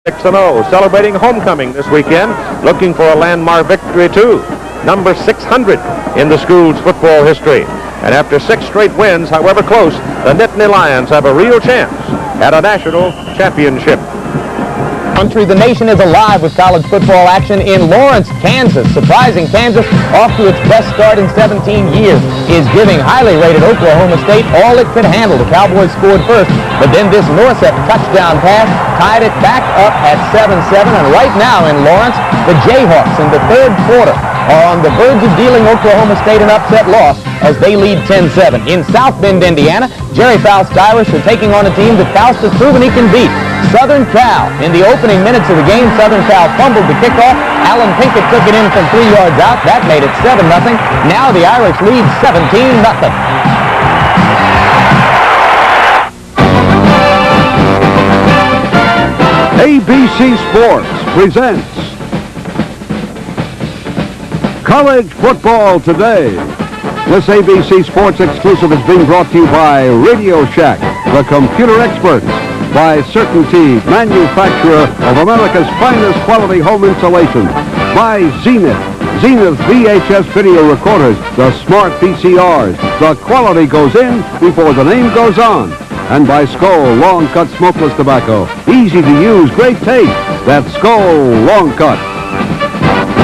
6-0, celebrating homecoming this weekend, looking for a landmark victory too. Number 600 in the school's football history. And after 6 straight wins, however close, the Nittany Lions have a real chance at a national championship. The nation is alive with college football action in Lawrence, Kansas. Surprising Kansas, off to its best start in 17 years, is giving highly rated Oklahoma State all it could handle. The Cowboys scored first, but then this Norsek touchdown pass tied it back up at 7-7. And right now in Lawrence, the Jayhawks in the third quarter are on the verge of dealing Oklahoma State an upset loss as they lead 10-7. In South Bend, Indiana, Jerry Faust's Irish are taking on a team that Faust has proven he can beat, Southern Cal. In the opening minutes of the game, Southern Cal fumbled the kickoff. Alan Pinkett took it in from 3 yards out. That made it 7-0. Now the Irish lead 17-0. ABC Sports presents College Football Today. This ABC Sports exclusive is being brought to you by Radio Shack, the computer experts, by Certainty, manufacturer of America's finest quality home insulation, by Zenith, Zenith VHS video recorders, the smart VCRs. The quality goes in before the name goes on. And by Skoal Long Cut Smokeless Tobacco. Easy to use, great taste. That's Skoal Long Cut.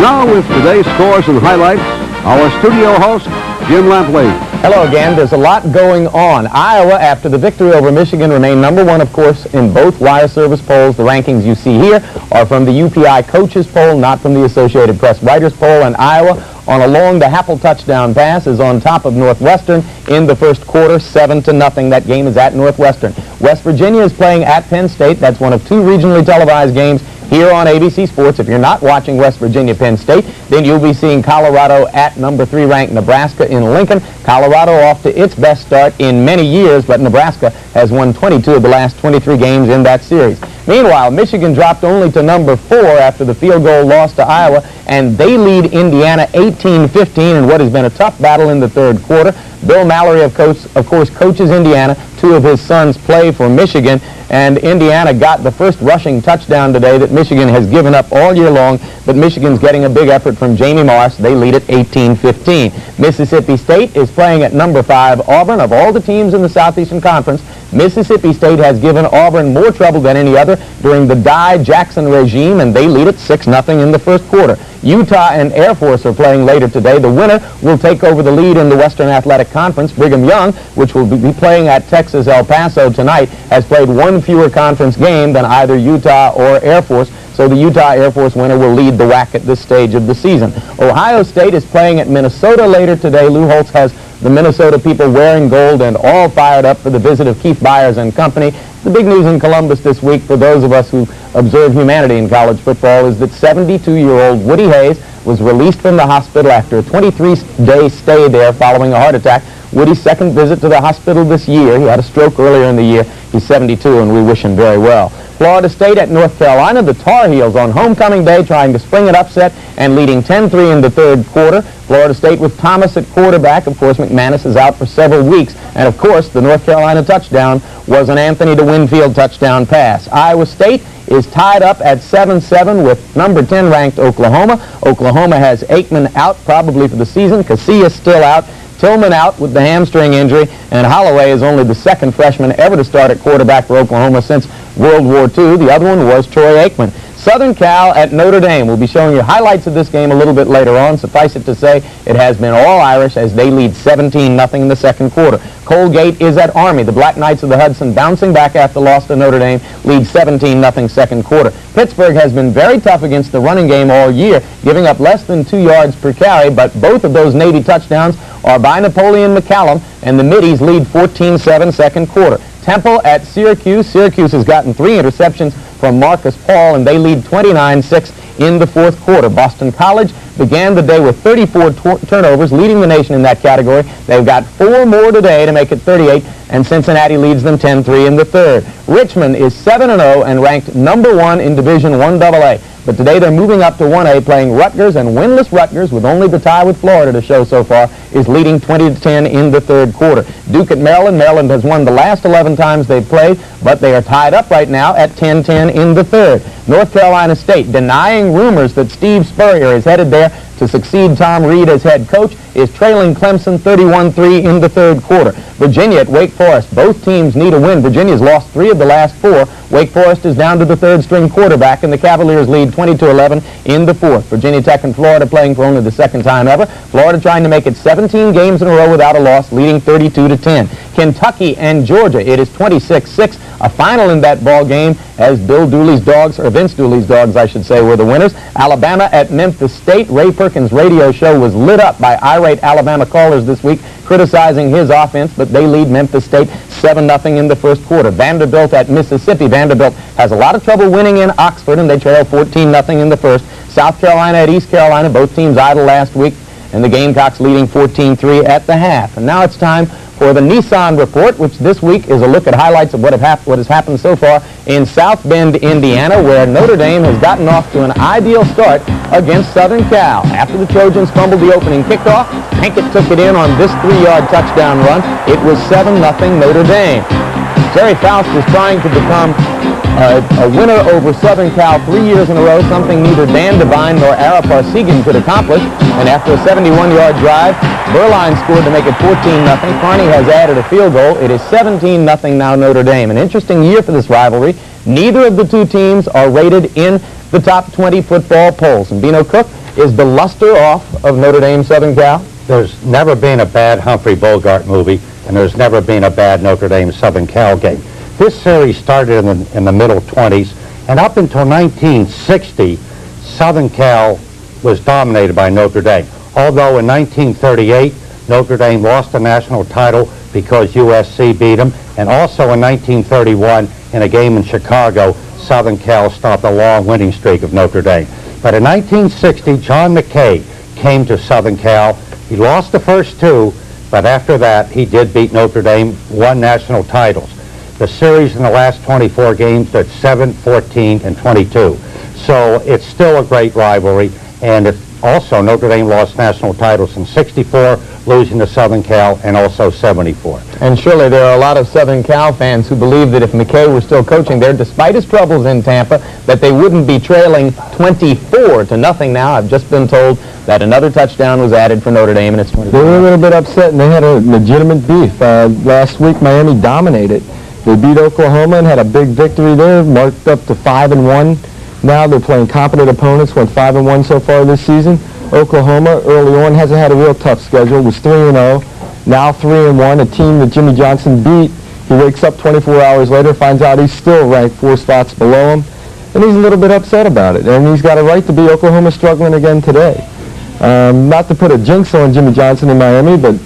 Now with today's scores and highlights, our studio host, Jim Lampley. Hello again. There's a lot going on. Iowa, after the victory over Michigan, remained number 1, of course, in both wire service polls. The rankings you see here are from the UPI coaches poll, not from the Associated Press writers poll. And Iowa, on a long to Happel touchdown pass, is on top of Northwestern in the first quarter, 7-0. That game is at Northwestern. West Virginia is playing at Penn State. That's one of 2 regionally televised games here on ABC Sports. If you're not watching West Virginia Penn State, then you'll be seeing Colorado at number 3 ranked Nebraska in Lincoln. Colorado off to its best start in many years, but Nebraska has won 22 of the last 23 games in that series. Meanwhile, Michigan dropped only to number 4 after the field goal loss to Iowa, and they lead Indiana 18-15 in what has been a tough battle in the third quarter. Bill Mallory, of course, coaches Indiana. 2 of his sons play for Michigan, and Indiana got the first rushing touchdown today that Michigan has given up all year long, but Michigan's getting a big effort from Jamie Morris. They lead at 18-15. Mississippi State is playing at number 5 Auburn. Of all the teams in the Southeastern Conference, Mississippi State has given Auburn more trouble than any other during the Dye-Jackson regime, and they lead at 6-0 in the first quarter. Utah and Air Force are playing later today. The winner will take over the lead in the Western Athletic Conference. Brigham Young, which will be playing at Texas El Paso tonight, has played 1 fewer conference game than either Utah or Air Force. So the Utah Air Force winner will lead the WAC at this stage of the season. Ohio State is playing at Minnesota later today. Lou Holtz has the Minnesota people wearing gold and all fired up for the visit of Keith Byers and company. The big news in Columbus this week for those of us who observe humanity in college football is that 72-year-old Woody Hayes was released from the hospital after a 23-day stay there following a heart attack. Woody's second visit to the hospital this year. He had a stroke earlier in the year. He's 72, and we wish him very well. Florida State at North Carolina. The Tar Heels on homecoming day trying to spring an upset and leading 10-3 in the third quarter. Florida State with Thomas at quarterback. Of course, McManus is out for several weeks. And, of course, the North Carolina touchdown was an Anthony to Winfield touchdown pass. Iowa State is tied up at 7-7 with number 10 ranked Oklahoma. Oklahoma has Aikman out probably for the season. Casillas still out. Tillman out with the hamstring injury, and Holloway is only the second freshman ever to start at quarterback for Oklahoma since World War II. The other one was Troy Aikman. Southern Cal at Notre Dame. We'll be showing you highlights of this game a little bit later on. Suffice it to say, it has been all Irish as they lead 17-0 in the second quarter. Colgate is at Army. The Black Knights of the Hudson bouncing back after loss to Notre Dame, lead 17-0 second quarter. Pittsburgh has been very tough against the running game all year, giving up less than 2 yards per carry, but both of those Navy touchdowns are by Napoleon McCallum, and the Middies lead 14-7 second quarter. Temple at Syracuse. Syracuse has gotten 3 interceptions from Marcus Paul, and they lead 29-6 in the fourth quarter. Boston College began the day with 34 turnovers, leading the nation in that category. They've got 4 more today to make it 38. and Cincinnati leads them 10-3 in the third. Richmond is 7-0 and ranked number 1 in Division 1AA. But today they're moving up to 1A, playing Rutgers, and winless Rutgers, with only the tie with Florida to show so far, is leading 20-10 in the third quarter. Duke at Maryland. Maryland has won the last 11 times they've played, but they are tied up right now at 10-10 in the third. North Carolina State, denying rumors that Steve Spurrier is headed there to succeed Tom Reed as head coach, is trailing Clemson 31-3 in the third quarter. Virginia at Wake Forest. Both teams need a win. Virginia's lost 3 of the last 4. Wake Forest is down to the third-string quarterback, and the Cavaliers lead 20-11 in the fourth. Virginia Tech and Florida playing for only the second time ever. Florida trying to make it 17 games in a row without a loss, leading 32-10. Kentucky and Georgia. It is 26-6. A final in that ball game, as Bill Dooley's dogs, or Vince Dooley's dogs, I should say, were the winners. Alabama at Memphis State. Ray Perkins' radio show was lit up by irate Alabama callers this week, criticizing his offense, but they lead Memphis State 7-0 in the first quarter. Vanderbilt at Mississippi. Vanderbilt has a lot of trouble winning in Oxford, and they trail 14-0 in the first. South Carolina at East Carolina. Both teams idle last week, and the Gamecocks leading 14-3 at the half. And now it's time for the Nissan Report, which this week is a look at highlights of what has happened so far in South Bend, Indiana, where Notre Dame has gotten off to an ideal start against Southern Cal. After the Trojans fumbled the opening kickoff, Pinkett took it in on this 3-yard touchdown run. It was 7-0 Notre Dame. Terry Faust is trying to become a winner over Southern Cal 3 years in a row, something neither Dan Devine nor Ara Parsegian could accomplish. And after a 71-yard drive, Berline scored to make it 14-0. Carney has added a field goal. It is 17-0 now Notre Dame. An interesting year for this rivalry. Neither of the two teams are rated in the top 20 football polls. And Bino Cook, is the luster off of Notre Dame Southern Cal? There's never been a bad Humphrey Bogart movie, and there's never been a bad Notre Dame Southern Cal game. This series started in the middle 20s, and up until 1960, Southern Cal was dominated by Notre Dame. Although in 1938, Notre Dame lost the national title because USC beat them, and also in 1931, in a game in Chicago, Southern Cal stopped a long winning streak of Notre Dame. But in 1960, John McKay came to Southern Cal. He lost the first 2, but after that, he did beat Notre Dame, 1 national titles. The series in the last 24 games at 7, 14, and 22. So it's still a great rivalry, and also Notre Dame lost national titles in 64, losing to Southern Cal, and also 74. And surely there are a lot of Southern Cal fans who believe that if McKay were still coaching there, despite his troubles in Tampa, that they wouldn't be trailing 24-0 now. I've just been told that another touchdown was added for Notre Dame, and it's 24. They were a little bit upset, and they had a legitimate beef. Last week, Miami dominated. They beat Oklahoma and had a big victory there, marked up to 5-1. Now they're playing competent opponents, went 5-1 so far this season. Oklahoma early on hasn't had a real tough schedule, was 3-0, now 3-1, a team that Jimmy Johnson beat. He wakes up 24 hours later, finds out he's still ranked 4 spots below him, and he's a little bit upset about it. And he's got a right to be. Oklahoma struggling again today. Not to put a jinx on Jimmy Johnson in Miami, but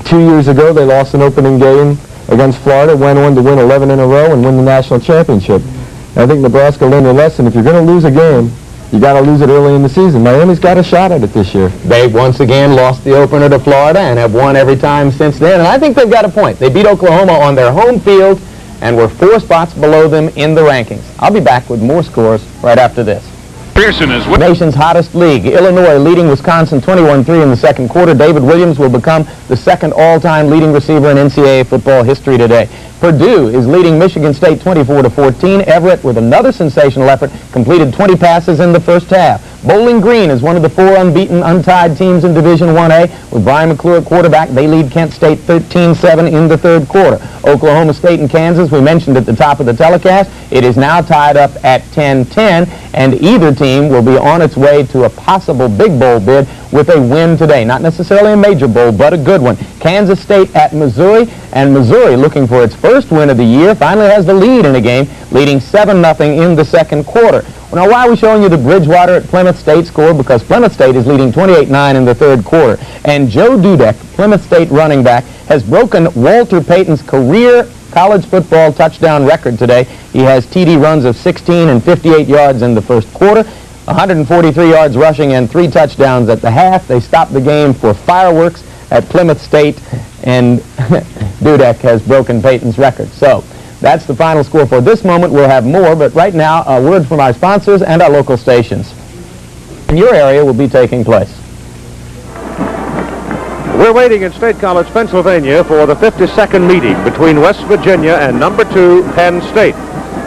2 years ago they lost an opening game against Florida, went on to win 11 in a row and win the national championship. And I think Nebraska learned their lesson. If you're going to lose a game, you got to lose it early in the season. Miami's got a shot at it this year. They once again lost the opener to Florida and have won every time since then. And I think they've got a point. They beat Oklahoma on their home field and were 4 spots below them in the rankings. I'll be back with more scores right after this. Pearson is with Nation's hottest league. Illinois leading Wisconsin 21-3 in the second quarter. David Williams will become the second all-time leading receiver in NCAA football history today. Purdue is leading Michigan State 24-14. Everett, with another sensational effort, completed 20 passes in the first half. Bowling Green is one of the 4 unbeaten, untied teams in Division 1A. With Brian McClure at quarterback, they lead Kent State 13-7 in the third quarter. Oklahoma State and Kansas, we mentioned at the top of the telecast, it is now tied up at 10-10, and either team will be on its way to a possible big bowl bid with a win today. Not necessarily a major bowl, but a good one. Kansas State at Missouri, and Missouri, looking for its first win of the year, finally has the lead in a game, leading 7-0 in the second quarter. Well, now, why are we showing you the Bridgewater at Plymouth State score? Because Plymouth State is leading 28-9 in the third quarter. And Joe Dudek, Plymouth State running back, has broken Walter Payton's career college football touchdown record today. He has TD runs of 16 and 58 yards in the first quarter, 143 yards rushing and 3 touchdowns at the half. They stopped the game for fireworks at Plymouth State, and Dudek has broken Peyton's record. So that's the final score for this moment. We'll have more, but right now, a word from our sponsors and our local stations. In your area will be taking place. We're waiting in State College, Pennsylvania for the 52nd meeting between West Virginia and number 2 Penn State.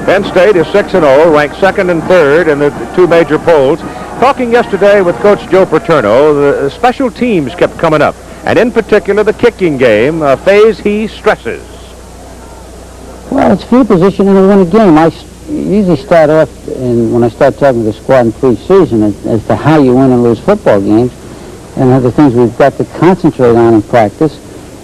Penn State is 6-0, ranked second and third in the two major polls. Talking yesterday with Coach Joe Paterno, the special teams kept coming up, and in particular the kicking game, a phase he stresses. Well, it's field position and to win a game. I usually start off, when I start talking to the squad in pre-season, as to how you win and lose football games, and other things we've got to concentrate on in practice.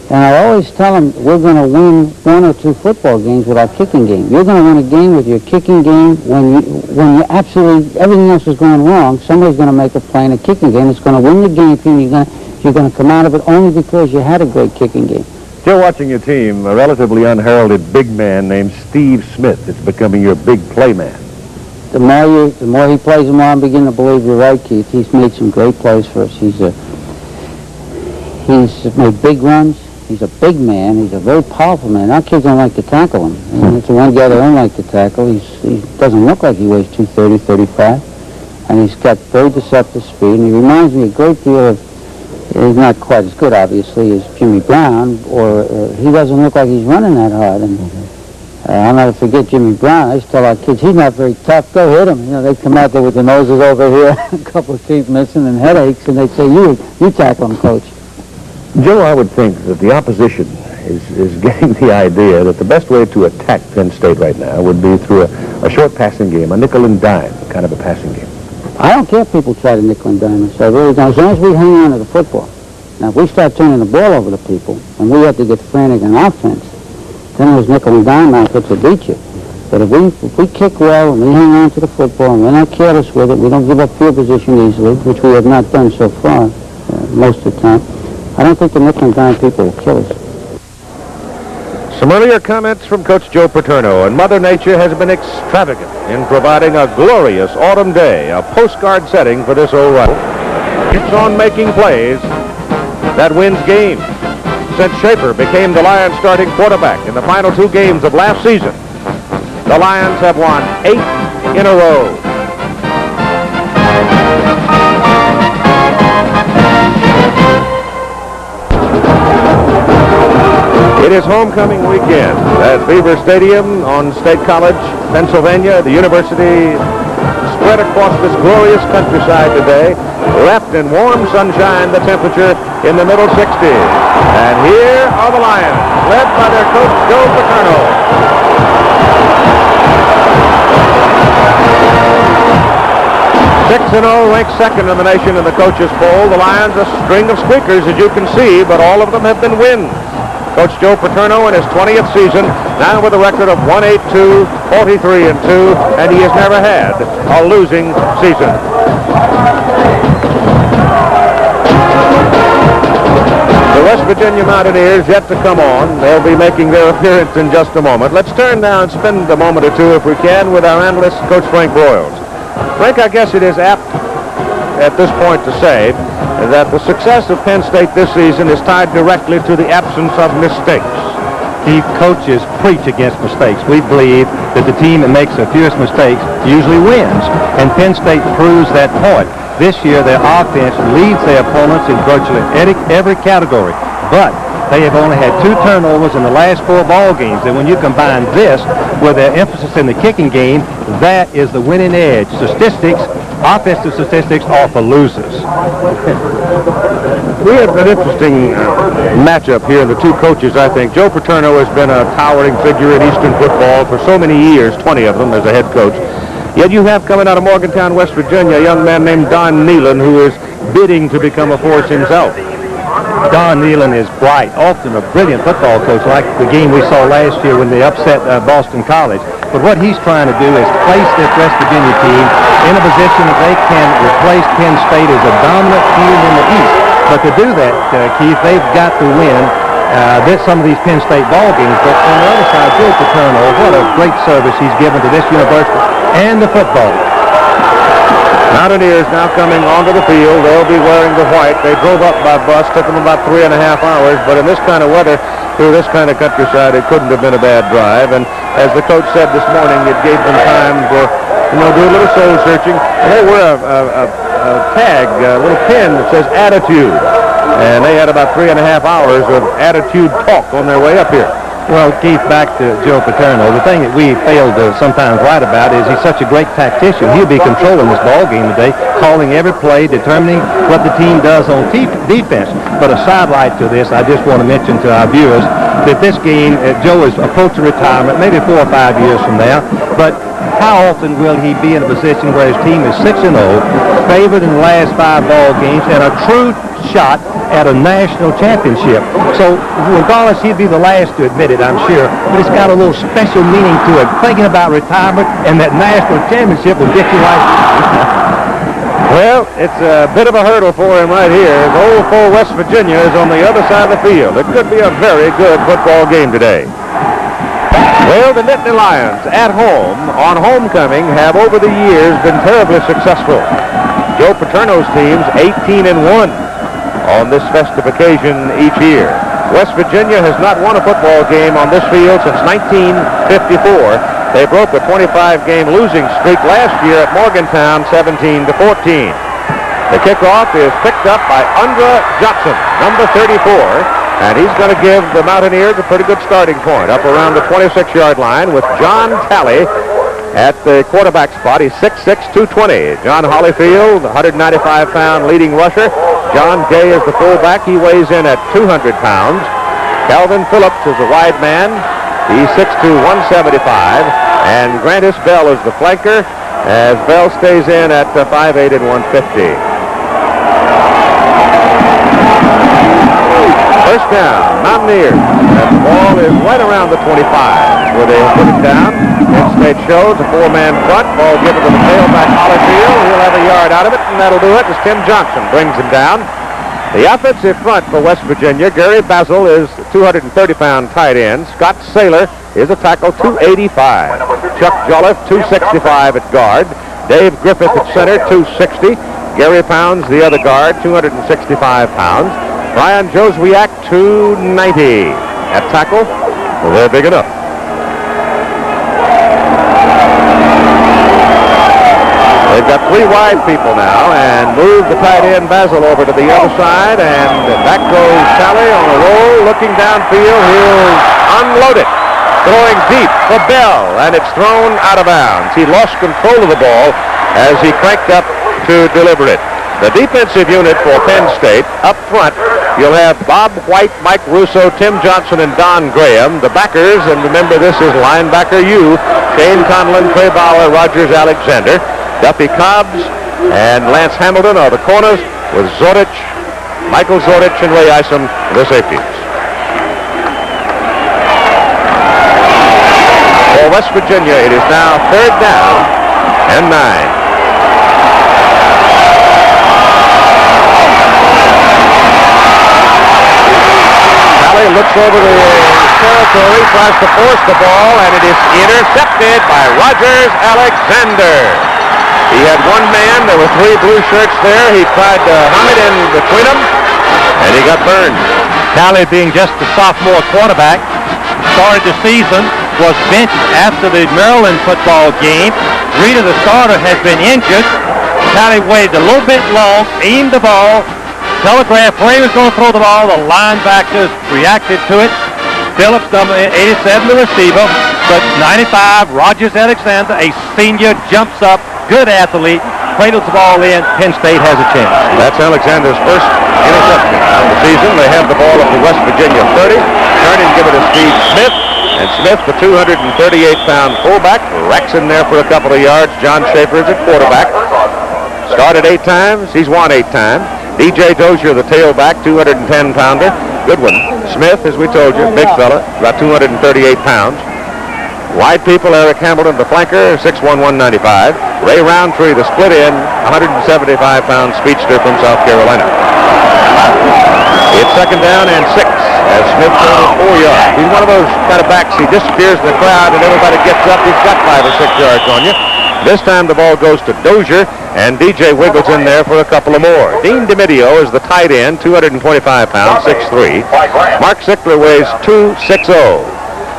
And I always tell them we're going to win 1 or 2 football games with our kicking game. You're going to win a game with your kicking game when you absolutely, everything else is going wrong. Somebody's going to make a play in a kicking game. It's going to win the game for you. You're going to come out of it only because you had a great kicking game. Still watching your team, a relatively unheralded big man named Steve Smith is becoming your big play man. The more he plays, the more I'm beginning to believe you're right, Keith. He's made some great plays for us. He's made big runs. He's a big man. He's a very powerful man. Our kids don't like to tackle him. And it's the one guy that don't like to tackle. He doesn't look like he weighs 230, 35. And he's got very deceptive speed. And he reminds me a great deal of, he's not quite as good, obviously, as Jimmy Brown, or he doesn't look like he's running that hard. And I'll never forget Jimmy Brown. I used to tell our kids, he's not very tough. Go hit him. You know, they'd come out there with their noses over here, a couple of teeth missing and headaches, and they'd say, you tackle him, Coach. Joe, I would think that the opposition is getting the idea that the best way to attack Penn State right now would be through a short passing game, a nickel and dime kind of a passing game. I don't care if people try to nickel and dime us. I really don't. As long as we hang on to the football. Now, if we start turning the ball over to people, and we have to get frantic on offense, then those nickel and dime outfits will beat you. But if we kick well and we hang on to the football and we're not careless with it, we don't give up field position easily, which we have not done so far most of the time, I don't think the nickel and dime people will kill us. Some earlier comments from Coach Joe Paterno, and Mother Nature has been extravagant in providing a glorious autumn day, a postcard setting for this old rival. Keeps on making plays that wins games. Since Schaefer became the Lions starting quarterback in the final 2 games of last season, the Lions have won 8 in a row. It is homecoming weekend at Beaver Stadium on State College, Pennsylvania. The university spread across this glorious countryside today, left in warm sunshine, the temperature in the middle 60s. And here are the Lions, led by their coach, Joe Paterno. 6-0, ranked second in the nation in the coaches' poll. The Lions, a string of squeakers, as you can see, but all of them have been wins. Coach Joe Paterno in his 20th season, now with a record of 1-8-2, 43-2, and he has never had a losing season. The West Virginia Mountaineers yet to come on. They'll be making their appearance in just a moment. Let's turn now and spend a moment or two, if we can, with our analyst, Coach Frank Broyles. Frank, I guess it is apt at this point to say that the success of Penn State this season is tied directly to the absence of mistakes. Coaches preach against mistakes. We believe that the team that makes the fewest mistakes usually wins, and Penn State proves that point. This year, their offense leads their opponents in virtually every category, but they have only had 2 turnovers in the last 4 ball games, and when you combine this with their emphasis in the kicking game, that is the winning edge. Offensive statistics are for losers. We have an interesting matchup here in the two coaches, I think. Joe Paterno has been a towering figure in Eastern football for so many years, 20 of them as a head coach. Yet you have coming out of Morgantown, West Virginia, a young man named Don Nehlen, who is bidding to become a force himself. Don Nehlen is bright, often a brilliant football coach, like the game we saw last year when they upset Boston College. But what he's trying to do is place this West Virginia team in a position that they can replace Penn State as a dominant team in the East. But to do that, Keith, they've got to win some of these Penn State ball games. But on the other side, Joe Paterno, what a great service he's given to this university and the football. Mountaineers now coming onto the field. They'll be wearing the white. They drove up by bus, took them about 3.5 hours, but in this kind of weather, through this kind of countryside, it couldn't have been a bad drive. And as the coach said this morning, it gave them time to, do a little soul searching. And they were a tag, a little pin that says attitude. And they had about 3.5 hours of attitude talk on their way up here. Well, Keith, back to Joe Paterno, the thing that we fail to sometimes write about is he's such a great tactician. He'll be controlling this ball game today, calling every play, determining what the team does on defense. But a sidelight to this, I just want to mention to our viewers that this game, Joe is approaching retirement, maybe 4 or 5 years from now, but how often will he be in a position where his team is 6-0, favored in the last 5 ball games, and a true shot at a national championship? So regardless, he'd be the last to admit it, I'm sure, but it's got a little special meaning to it. Thinking about retirement and that national championship will get you right. Well, it's a bit of a hurdle for him right here. His old foe, West Virginia, is on the other side of the field. It could be a very good football game today. Well, the Nittany Lions at home on homecoming have over the years been terribly successful. Joe Paterno's team's 18-1 on this festive occasion each year. West Virginia has not won a football game on this field since 1954. They broke a 25-game losing streak last year at Morgantown, 17-14. The kickoff is picked up by Undra Johnson, number 34. And he's going to give the Mountaineers a pretty good starting point up around the 26-yard line with John Talley at the quarterback spot. He's 6'6", 220. John Holyfield, 195-pound leading rusher. John Gay is the fullback. He weighs in at 200 pounds. Calvin Phillips is the wide man. He's 6'2", 175. And Grantis Bell is the flanker, as Bell stays in at 5'8" and 150. First down, Mountaineers. That ball is right around the 25 where they put it down. Penn State shows a 4-man front. Ball given to the tailback, Holyfield. He'll have a yard out of it, and that'll do it as Tim Johnson brings him down. The offensive front for West Virginia, Gary Basil is 230-pound tight end. Scott Saylor is a tackle, 285. Chuck Jolliffe, 265 at guard. Dave Griffith at center, 260. Gary Pounds, the other guard, 265 pounds. Brian Joswiak, 290 at tackle. Well, they're big enough. They've got 3 wide people now and move the tight end Basil over to the other side, and back goes Talley on a roll, looking downfield. He'll unload it, throwing deep for Bell, and it's thrown out of bounds. He lost control of the ball as he cranked up to deliver it. The defensive unit for Penn State, up front, you'll have Bob White, Mike Russo, Tim Johnson, and Don Graham. The backers, and remember this is linebacker U, Shane Conlon, Trey Bauer, Rogers Alexander. Duffy Cobbs and Lance Hamilton are the corners, with Zordich, Michael Zordich, and Ray Isom, the safeties. For West Virginia, it is now 3rd down and 9. Looks over the territory, tries to force the ball, and it is intercepted by Rogers Alexander. He had one man. There were 3 blue shirts there. He tried to hum it in between them, and he got burned. Talley, being just a sophomore quarterback, started the season, was benched after the Maryland football game. Reeder, the starter, has been injured. Talley waited a little bit long, aimed the ball, telegraphed where he was going to throw the ball. The linebackers reacted to it. Phillips, number 87, the receiver, but 95, Rogers Alexander, a senior, jumps up, good athlete, cradles the ball in. Penn State has a chance. That's Alexander's first interception of the season. They have the ball at the West Virginia 30. Turn and give it to Steve Smith. And Smith, the 238-pound fullback, racks in there for a couple of yards. John Schaefer is at quarterback. Started 8 times. He's won 8 times. DJ Dozier, the tailback, 210-pounder. Good one. Smith, as we told you, big fella, about 238 pounds. Wide people, Eric Hamilton, the flanker, 6'1", 195. Ray Roundtree, the split end, 175-pound speedster from South Carolina. It's 2nd down and 6 as Smith goes 4 yards. He's one of those kind of backs. He disappears in the crowd and everybody gets up. He's got 5 or 6 yards on you. This time the ball goes to Dozier, and DJ Wiggles in there for a couple of more. Dean DiMidio is the tight end, 225 pounds, 6'3". Mark Sickler weighs 260.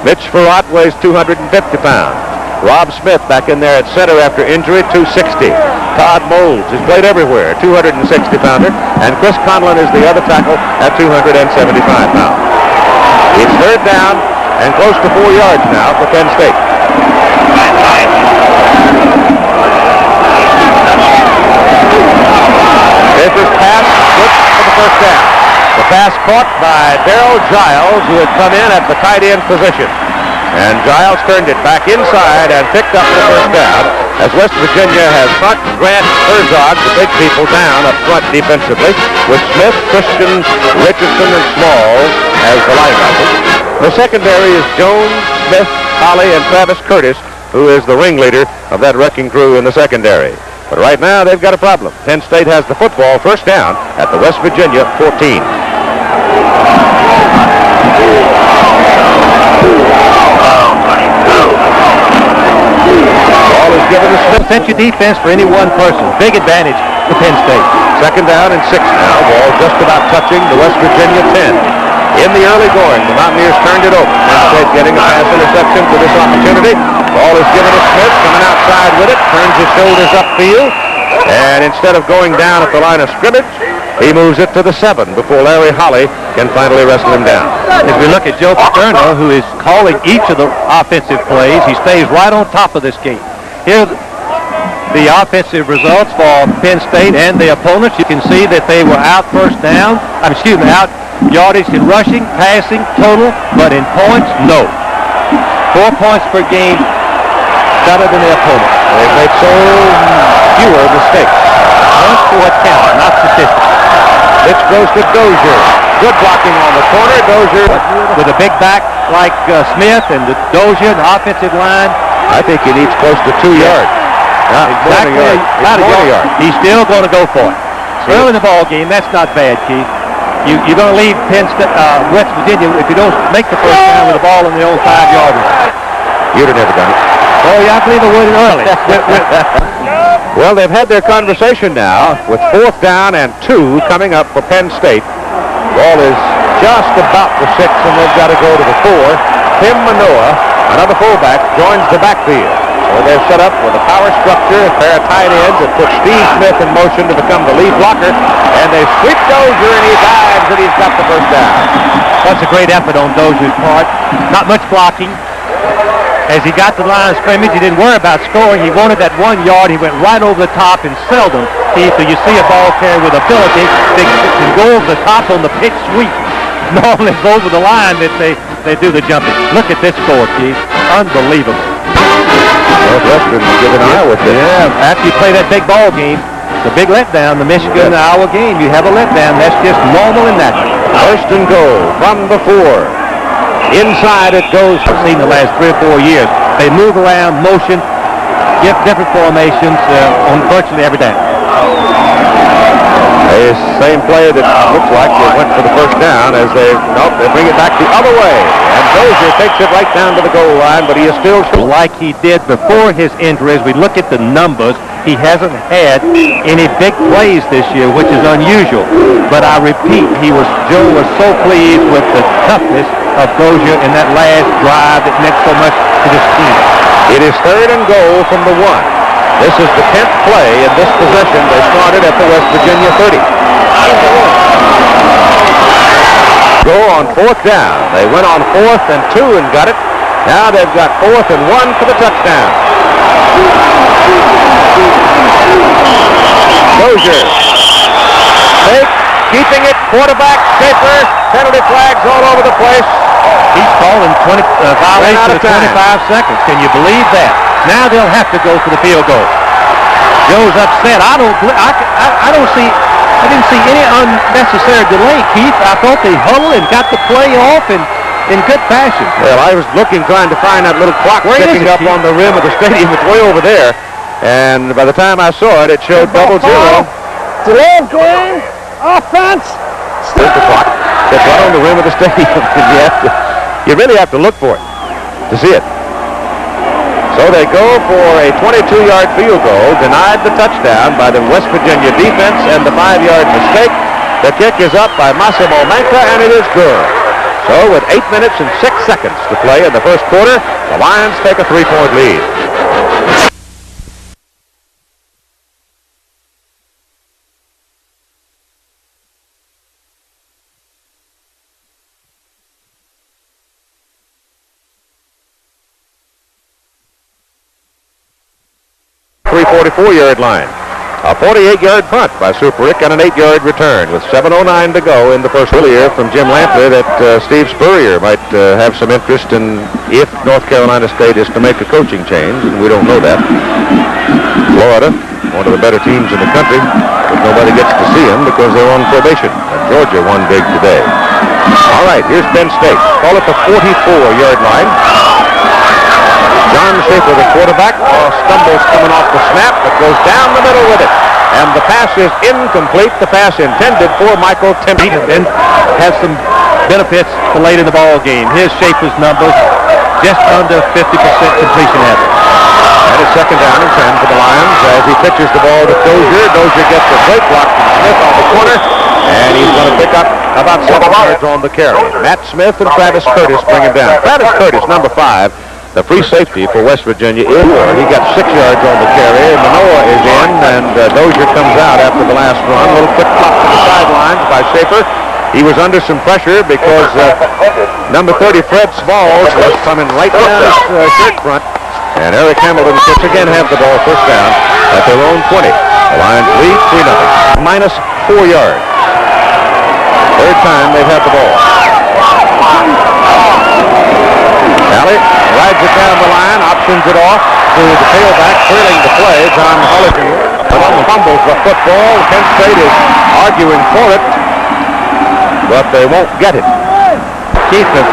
Mitch Farrat weighs 250 pounds. Rob Smith back in there at center after injury, 260. Todd Moles has played everywhere, 260-pounder. And Chris Conlon is the other tackle at 275 pounds. It's third down and close to 4 yards now for Penn State. This pass, good for the first down. The pass caught by Darrell Giles, who had come in at the tight end position. And Giles turned it back inside and picked up the first down as West Virginia has Hunt, Grant, Herzog, the big people, down up front defensively with Smith, Christian, Richardson, and Smalls as the linebackers. The secondary is Jones, Smith, Holly, and Travis Curtis, who is the ringleader of that wrecking crew in the secondary. But right now they've got a problem. Penn State has the football, first down at the West Virginia 14. Ball is given to Smith. Century defense for any one person. Big advantage for Penn State. Second down and 6 now. Ball just about touching the West Virginia 10. In the early going, the Mountaineers turned it over. Penn State getting a pass interception for this opportunity. Ball is given to Smith, coming outside with it, turns his shoulders upfield, and instead of going down at the line of scrimmage, he moves it to the 7 before Larry Holly can finally wrestle him down. As we look at Joe Paterno, who is calling each of the offensive plays, he stays right on top of this game. Here the offensive results for Penn State and the opponents. You can see that they were out first down. Out yardage in rushing, passing, total, but in points, no. 4 points per game, better than the opponent. They've made so fewer mistakes. Points for what counts, not statistics. Pitch goes to Dozier. Good blocking on the corner. Dozier with a big back like Smith and the Dozier, the offensive line. I think he needs close to 2 yards. Exactly. About a yard. He's still going to go for it. Early in the ball game, that's not bad, Keith. You're going to leave West Virginia if you don't make the first down with the ball in the old 5-yard line. You'd have never done it. Oh, yeah, I believe it would early. Well, they've had their conversation now with 4th down and 2 coming up for Penn State. Ball is just about the 6, and they've got to go to the 4. Tim Manoa, another fullback, joins the backfield. So they're set up with a power structure, a pair of tight ends that put Steve Smith in motion to become the lead blocker, and they sweep Dozier, and he dives, and he's got the first down. That's a great effort on Dozier's part. Not much blocking. As he got to the line of scrimmage, he didn't worry about scoring. He wanted that 1 yard. He went right over the top, and seldom, Keith, do you see a ball carrier with ability that can go over the top on the pitch sweep. Normally it's over the line that they do the jumping. Look at this score, Keith. Unbelievable. Northwestern giving Iowa this. Yeah, after you play that big ball game, the big letdown, the Michigan-Iowa game, you have a letdown. That's just normal and natural. First and goal from the 4. Inside it goes. I've seen the last 3 or 4 years. They move around, motion, give different formations on virtually every down. The same play that looks like they went for the first down as they bring it back the other way. And Dozier takes it right down to the goal line, but he is still like he did before his injuries. We look at the numbers. He hasn't had any big plays this year, which is unusual. But I repeat, Joe was so pleased with the toughness of Dozier in that last drive that meant so much to this team. It is 3rd and goal from the 1. This is the 10th play in this possession. They started at the West Virginia 30. Go on 4th down. They went on 4th and 2 and got it. Now they've got 4th and 1 for the touchdown. Dozier. Fake, keeping it, quarterback, Schaefer, penalty flags all over the place. He's calling violation of 25 seconds. Can you believe that? Now they'll have to go for the field goal. Joe's upset. I didn't see any unnecessary delay, Keith. I thought they huddled and got the play off in good fashion. Well, I was trying to find that little clock sticking up on the rim of the stadium. It's way over there. And by the time I saw it, it showed 0-0. Delay of game, offense. There's the clock. It's right on the rim of the stadium. You really have to look for it to see it. So they go for a 22-yard field goal, denied the touchdown by the West Virginia defense and the 5-yard mistake. The kick is up by Massimo Manca, and it is good. So with 8 minutes and 6 seconds to play in the first quarter, the Lions take a 3-point lead. .344-yard line. A 48-yard punt by Super Rick and an 8-yard return with 7:09 to go in the first. Earlier from Jim Lampley that Steve Spurrier might have some interest in if North Carolina State is to make a coaching change, and we don't know that. Florida, one of the better teams in the country, but nobody gets to see them because they're on probation. And Georgia won big today. All right, here's Penn State. Call it the 44-yard line. John Schaefer, the quarterback, stumbles coming off the snap, but goes down the middle with it. And the pass is incomplete. The pass intended for Michael Timmy. And has some benefits for late in the ball game. Here's Schaefer's numbers, just under 50% completion average. That is second down and 10 for the Lions as he pitches the ball to Dozier. Dozier gets a great block from Smith on the corner, and he's going to pick up about 7 yards on the carry. Matt Smith and Travis Curtis bring him down. Travis Curtis, number 5. The free safety for West Virginia is he got 6 yards on the carry. Manoa is in, and Dozier comes out after the last run. A little quick pop to the sidelines by Schaefer. He was under some pressure because number 30, Fred Smalls, was coming right down his shirt front. And Eric Hamilton gets again have the ball first down at their own 20. The Lions lead 3-0. Minus 4 yards. Third time they've had the ball. Alley rides it down the line, options it off to the tailback, trailing the play. John Holliday fumbles the football. Penn State is arguing for it, but they won't get it. Keith, the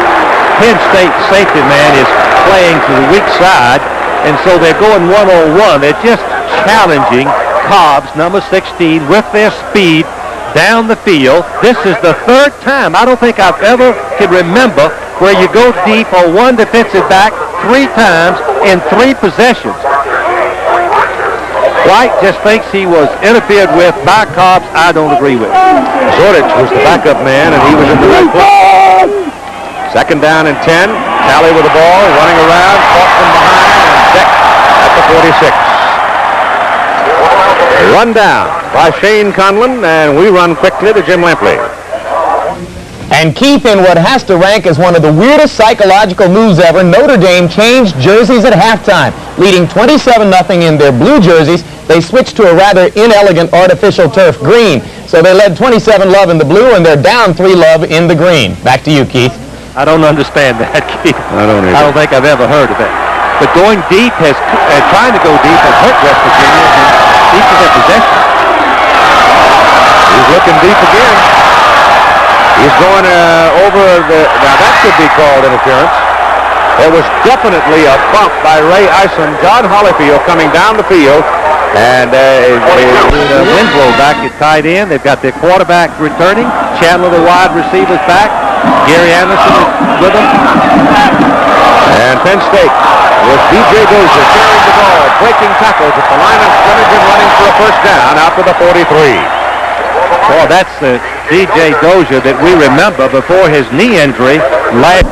Penn State safety man is playing to the weak side, and so they're going one-on-one. They're just challenging Cobbs, number 16, with their speed down the field. This is the third time. I don't think I've ever can remember where you go deep on one defensive back 3 times in 3 possessions. White just thinks he was interfered with by Cobbs. I don't agree with it. Zordich was the backup man, and he was in the right place. Second down and 10. Talley with the ball, running around, caught from behind, and Beck at the 46. Run down by Shane Conlon, and we run quickly to Jim Lampley. And Keith, in what has to rank as one of the weirdest psychological moves ever, Notre Dame changed jerseys at halftime. Leading 27-0 in their blue jerseys, they switched to a rather inelegant artificial turf green. So they led 27-0 in the blue, and they're down 3-0 in the green. Back to you, Keith. I don't understand that, Keith. I don't either. I don't think I've ever heard of that. But going deep trying to go deep has hurt West Virginia and keeps their possession. He's looking deep again. He's going over the... Now, that could be called interference. There was definitely a bump by Ray Isom. John Holyfield coming down the field. And Winslow back at tight end. They've got their quarterback returning. Chandler, the wide receiver's back. Gary Anderson is with them. And Penn State with D.J. Dozier carrying the ball, breaking tackles at the line of scrimmage and running for a first down out to the 43. Boy, that's the D.J. Dozier that we remember before his knee injury. That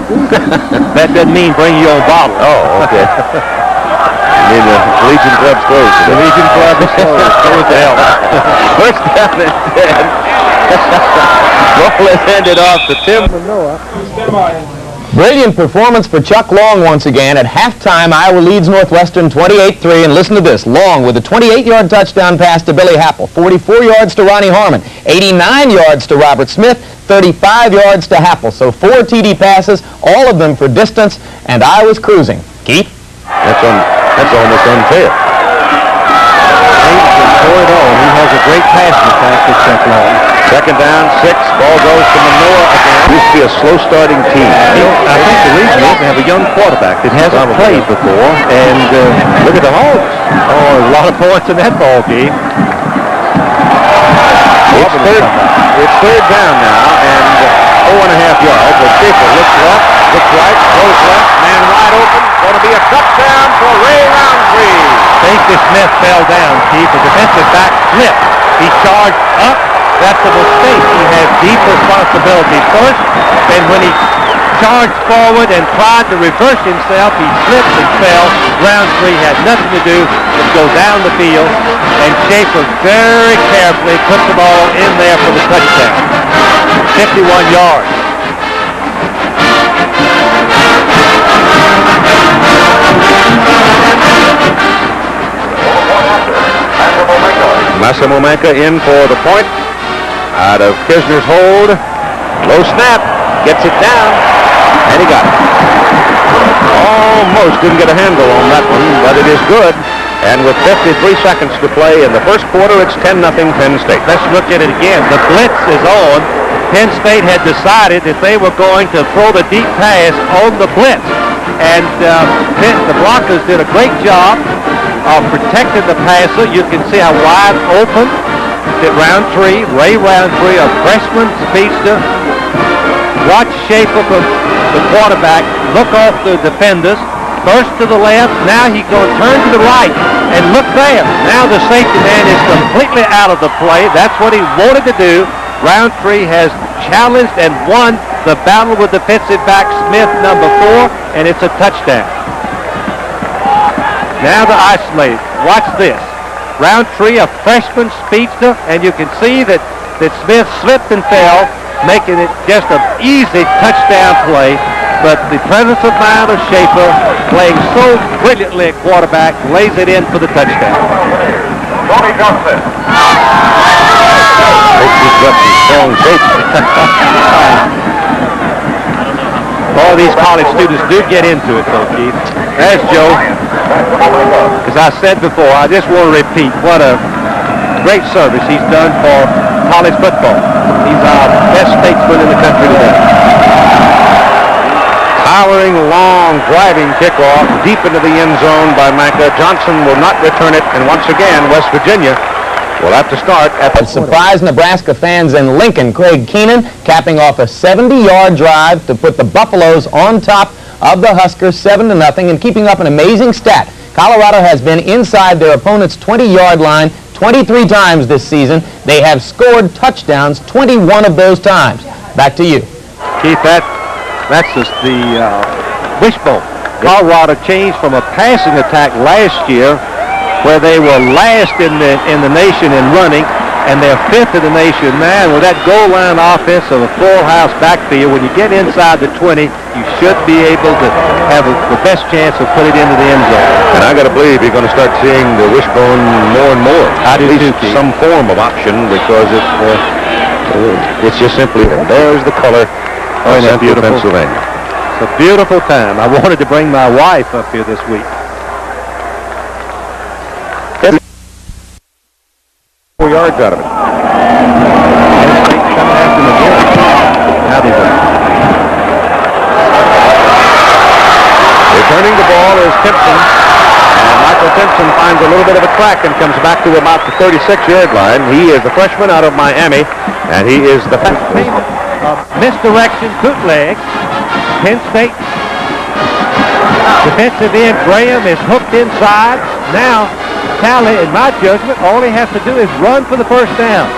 doesn't mean bring your own bottle. Oh, okay. I mean the Legion Club's closed. The Legion Club is closed. Go with the hell. First down and 10. Ball is handed off to Tim Manoa. Brilliant performance for Chuck Long once again. At halftime, Iowa leads Northwestern 28-3. And listen to this. Long with a 28-yard touchdown pass to Billy Happel, 44 yards to Ronnie Harmon, 89 yards to Robert Smith, 35 yards to Happel. So 4 TD passes, all of them for distance, and Iowa's cruising. Keith? That's almost unfair. He has a great passing attack for Chuck Long. Second down, 6. Ball goes to Manoa again. Used to be a slow-starting team. I think the reason is they have a young quarterback that hasn't played before. And look at the Hogs. Oh, a lot of points in that ball game. It's third down now, and 4.5 yards. But Schaefer looks left, looks right, throws left, man wide open. going to be a touchdown for Ray Roundtree. Safety Smith fell down, Chief. The defensive back slipped. He charged up. That's a mistake. He has deep responsibility first. Then when he charged forward and tried to reverse himself, he slipped and fell. Roundtree had nothing to do but go down the field, and Schaefer very carefully put the ball in there for the touchdown. 51 yards. Massimo Manca in for the point. Out of Kisner's hold. Low snap. Gets it down. And he got it. Almost didn't get a handle on that one, but it is good. And with 53 seconds to play in the first quarter, it's 10-0 Penn State. Let's look at it again. The blitz is on. Penn State had decided that they were going to throw the deep pass on the blitz. And the blockers did a great job of protecting the passer. You can see how wide open that Ray Roundtree, a freshman speedster. Watch Schaefer from the quarterback look off the defenders. First to the left, now he's going to turn to the right, and look there. Now the safety man is completely out of the play. That's what he wanted to do. Roundtree has challenged and won the battle with defensive back Smith, number 4, and it's a touchdown. Now the isolate. Watch this. Roundtree, a freshman speedster, and you can see that Smith slipped and fell, making it just an easy touchdown play. But the presence of mind of Schaefer, playing so brilliantly at quarterback, lays it in for the touchdown. Tony Johnson. He's got some strong safety. All these college students do get into it, though, Keith. There's Joe. As I said before, I just want to repeat what a great service he's done for college football. He's our best statesman in the country today. Towering, long, driving kickoff deep into the end zone by Manca. Johnson will not return it, and once again, West Virginia will have to start at the surprise Nebraska fans in Lincoln. Craig Keenan capping off a 70-yard drive to put the Buffaloes on top of the Huskers 7-0 and keeping up an amazing stat. Colorado has been inside their opponent's 20-yard line 23 times this season. They have scored touchdowns 21 of those times. Back to you. Keith, that's just the wishbone. Colorado changed from a passing attack last year where they were last in the nation in running, and they're 5th in the nation now. With that goal line offense of a full house backfield, when you get inside the 20, you should be able to have the best chance of putting it into the end zone. And I got to believe you're going to start seeing the wishbone more and more. I do too, Keith. Some form of option, because it's just simply, there's the color of Central Pennsylvania. It's a beautiful time. I wanted to bring my wife up here this week. 4 yards out of it. Coming after him again. Now they go. Returning the ball is Timpson. And Michael Timpson finds a little bit of a track and comes back to about the 36-yard line. He is the freshman out of Miami, and he is the misdirection bootleg. Penn State defensive end Graham is hooked inside. Now Talley, in my judgment, all he has to do is run for the first down.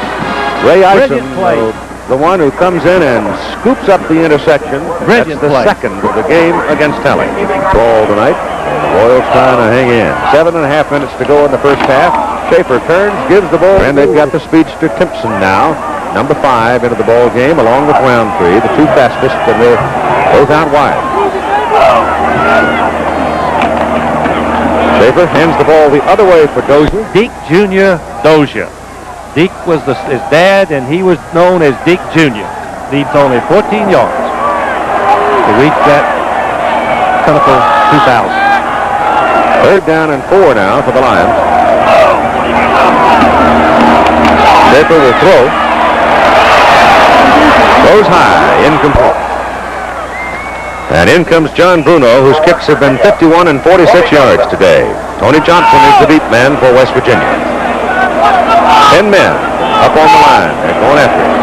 Ray Isom, play. The one who comes in and scoops up the interception. Brilliant That's the play. second of the game against Talley. Ball tonight. The Royals trying to hang in. 7.5 minutes to go in the first half. Schaefer turns, gives the ball, and they've got the speedster Timpson now. Number 5 into the ball game along with Roundtree, the two fastest, and they're both out wide. Schaefer hands the ball the other way for Dozier. Deke Jr. Dozier. Deke was his dad, and he was known as Deke Jr. Needs only 14 yards to reach that pinnacle 2,000. 3rd down and 4 now for the Lions. Schaefer will throw. Goes high, incomplete. And in comes John Bruno, whose kicks have been 51 and 46 yards today. Tony Johnson is the beat man for West Virginia. 10 men up on the line. They're going after him.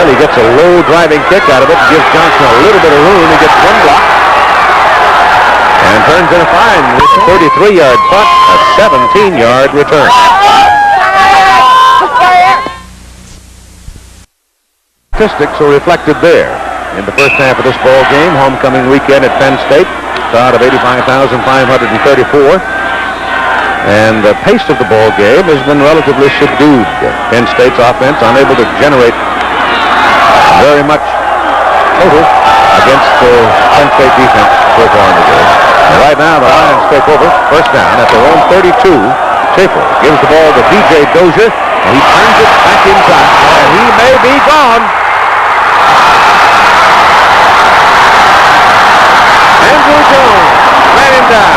He gets a low driving kick out of it and gives Johnson a little bit of room. He gets one block and turns in a fine with a 33-yard punt, a 17-yard return. Statistics are reflected there. In the first half of this ball game, homecoming weekend at Penn State, crowd of 85,534. And the pace of the ball game has been relatively subdued. Penn State's offense unable to generate very much total against the Penn State defense so far in the game. And right now, the Lions take over, first down at their own 32. Schaefer gives the ball to D.J. Dozier, and he turns it back inside. And he may be gone. Andrew Jones ran him down.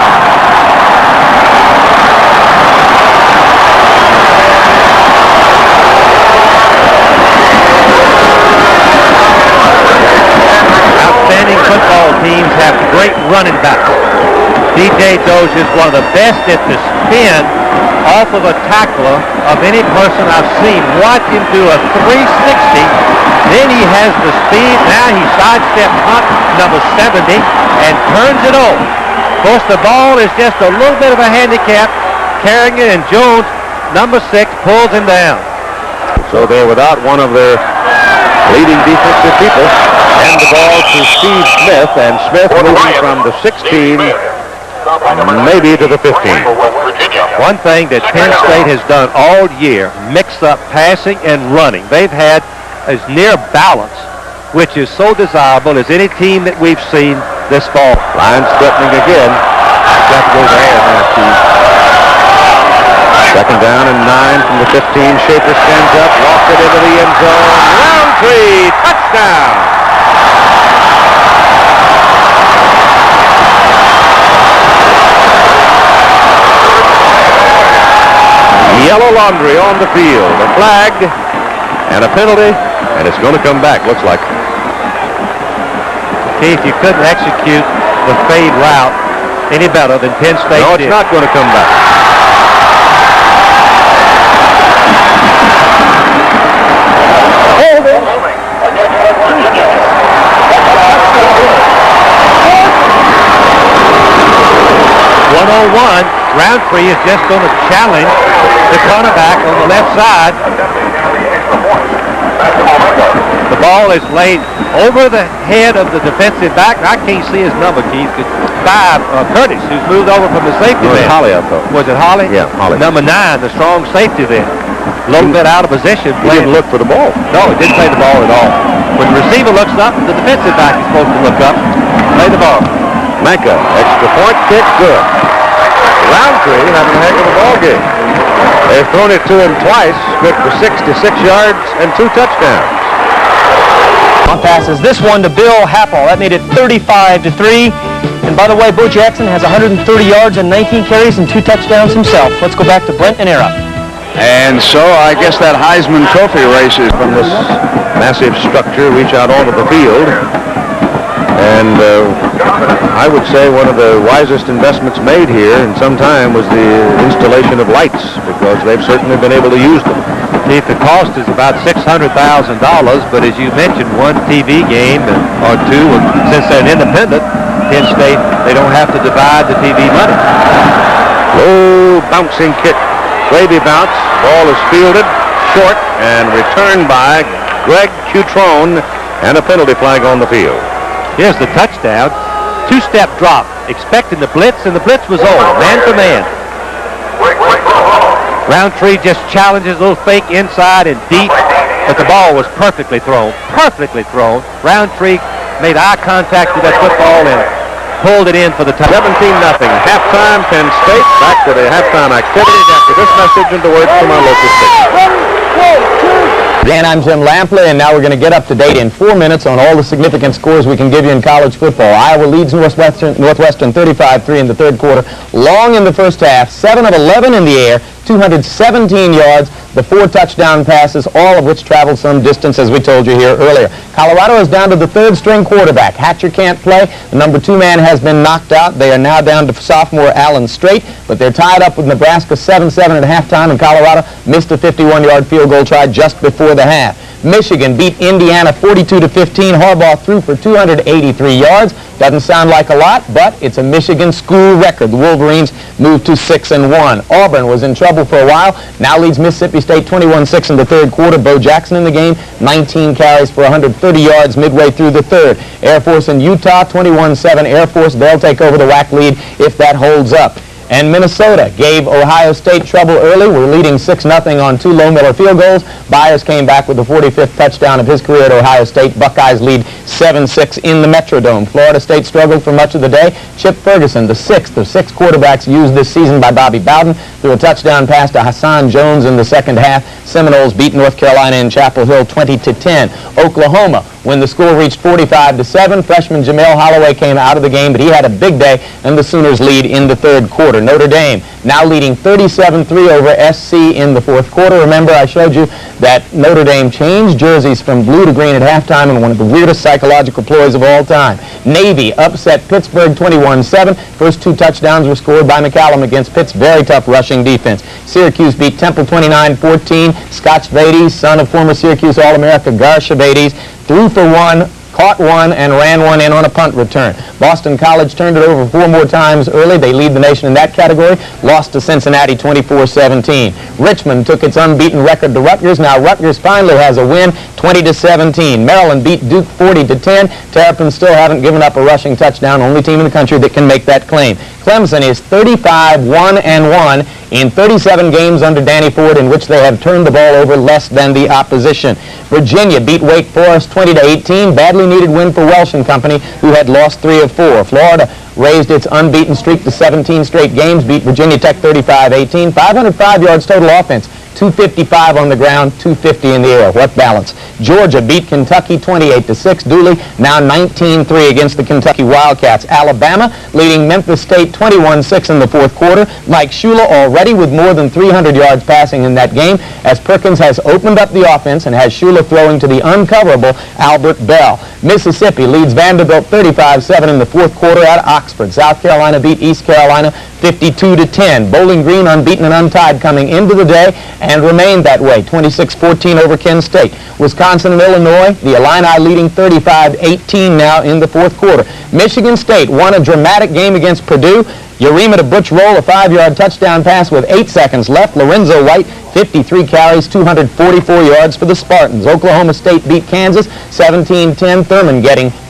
Outstanding football teams have great running backs. D.J. Dozier is one of the best at the spin off of a tackler of any person I've seen. Watch him do a 360. Then he has the speed. Now he sidesteps Hunt, number 70, and turns it over. Of course, the ball is just a little bit of a handicap carrying it, and Jones, number 6, pulls him down. So they're without one of their leading defensive people. And the ball to Steve Smith, and Smith moving from the 16 maybe to the 15. One thing that Penn State has done all year, mix up passing and running. They've had as near balance, which is so desirable as any team that we've seen this fall. Lions threatening again. That goes ahead now, Steve. Second down and 9 from the 15. Schaefer stands up, walks it into the end zone. Roundtree, touchdown. Yellow laundry on the field. A flag and a penalty, and it's going to come back, looks like. Keith, you couldn't execute the fade route any better than Penn State No, it's did. not going to come back. Hold it. 101. Roundtree is just going to challenge the cornerback on the left side. The ball is laid over the head of the defensive back. I can't see his number, Keith. 5, Curtis, who's moved over from the safety It was there. Holly, I thought. Was it Holly? Yeah, Holly. Number 9, the strong safety there. A little bit out of position. He didn't look for the ball. No, he didn't play the ball at all. When the receiver looks up, the defensive back is supposed to look up. Play the ball. Manka, extra point kick, good. Roundtree having a heck of a ball game. They've thrown it to him twice, good for 66 yards and 2 touchdowns. On passes this one to Bill Happel. That made it 35-3. And by the way, Bo Jackson has 130 yards and 19 carries and 2 touchdowns himself. Let's go back to Brent and Era. And so I guess that Heisman Trophy race is From this massive structure, reach out onto the field. And I would say one of the wisest investments made here in some time was the installation of lights, because they've certainly been able to use them. Keith, the cost is about $600,000, but as you mentioned, one TV game or 2, since they're an independent, Penn State, they don't have to divide the TV money. Low bouncing kick. Gravy bounce. Ball is fielded short and returned by Greg Cutrone, and a penalty flag on the field. Here's the touchdown. 2-step drop, expecting the blitz, and the blitz was over, man to man. Roundtree just challenges a little fake inside and deep, but the ball was perfectly thrown. Perfectly thrown. Roundtree made eye contact with that football and pulled it in for the touchdown. 17-0. Halftime, Penn State. Back to the halftime activities after this message and the words from our local station. Dan, I'm Jim Lampley, and now we're going to get up to date in 4 minutes on all the significant scores we can give you in college football. Iowa leads Northwestern 35-3 in the third quarter. Long in the first half, 7 of 11 in the air, 217 yards, the 4 touchdown passes, all of which traveled some distance, as we told you here earlier. Colorado is down to the 3rd-string quarterback. Hatcher can't play. The number 2 man has been knocked out. They are now down to sophomore Allen Strait, but they're tied up with Nebraska 7-7 at halftime, and Colorado missed a 51-yard field goal try just before the half. Michigan beat Indiana 42-15. Harbaugh threw for 283 yards. Doesn't sound like a lot, but it's a Michigan school record. The Wolverines moved to 6-1. Auburn was in trouble for a while. Now leads Mississippi State 21-6 in the third quarter. Bo Jackson in the game, 19 carries for 130 yards midway through the third. Air Force and Utah, 21-7. Air Force, they'll take over the WAC lead if that holds up. And Minnesota gave Ohio State trouble early. We're leading 6-0 on 2 Low Miller field goals. Byers came back with the 45th touchdown of his career at Ohio State. Buckeyes lead 7-6 in the Metrodome. Florida State struggled for much of the day. Chip Ferguson, the 6th of 6 quarterbacks used this season by Bobby Bowden, threw a touchdown pass to Hassan Jones in the second half. Seminoles beat North Carolina in Chapel Hill 20-10. Oklahoma, when the score reached 45-7, freshman Jamel Holloway came out of the game, but he had a big day, and the Sooners lead in the third quarter. Notre Dame now leading 37-3 over SC in the fourth quarter. Remember, I showed you that Notre Dame changed jerseys from blue to green at halftime in one of the weirdest psychological ploys of all time. Navy upset Pittsburgh 21-7. First 2 touchdowns were scored by McCallum against Pitt's very tough rushing defense. Syracuse beat Temple 29-14. Scotch Vades, son of former Syracuse All-America Gar Shabades, threw for 1, caught 1, and ran 1 in on a punt return. Boston College turned it over 4 more times early. They lead the nation in that category. Lost to Cincinnati 24-17. Richmond took its unbeaten record to Rutgers. Now Rutgers finally has a win, 20-17. Maryland beat Duke 40-10. Terrapins still haven't given up a rushing touchdown. Only team in the country that can make that claim. Clemson is 35-1-1 in 37 games under Danny Ford, in which they have turned the ball over less than the opposition. Virginia beat Wake Forest 20-18. Badly needed win for Welsh and Company, who had lost 3 of 4. Florida raised its unbeaten streak to 17 straight games, beat Virginia Tech 35-18. 505 yards total offense. 255 on the ground, 250 in the air. What balance? Georgia beat Kentucky 28-6. Dooley now 19-3 against the Kentucky Wildcats. Alabama leading Memphis State 21-6 in the fourth quarter. Mike Shula already with more than 300 yards passing in that game, as Perkins has opened up the offense and has Shula throwing to the uncoverable Albert Bell. Mississippi leads Vanderbilt 35-7 in the fourth quarter at Oxford. South Carolina beat East Carolina 52-10. Bowling Green unbeaten and untied coming into the day and remained that way, 26-14 over Kent State. Wisconsin and Illinois, the Illini leading 35-18 now in the fourth quarter. Michigan State won a dramatic game against Purdue. Urema to Butch Roll, a 5-yard touchdown pass with 8 seconds left. Lorenzo White, 53 carries, 244 yards for the Spartans. Oklahoma State beat Kansas 17-10.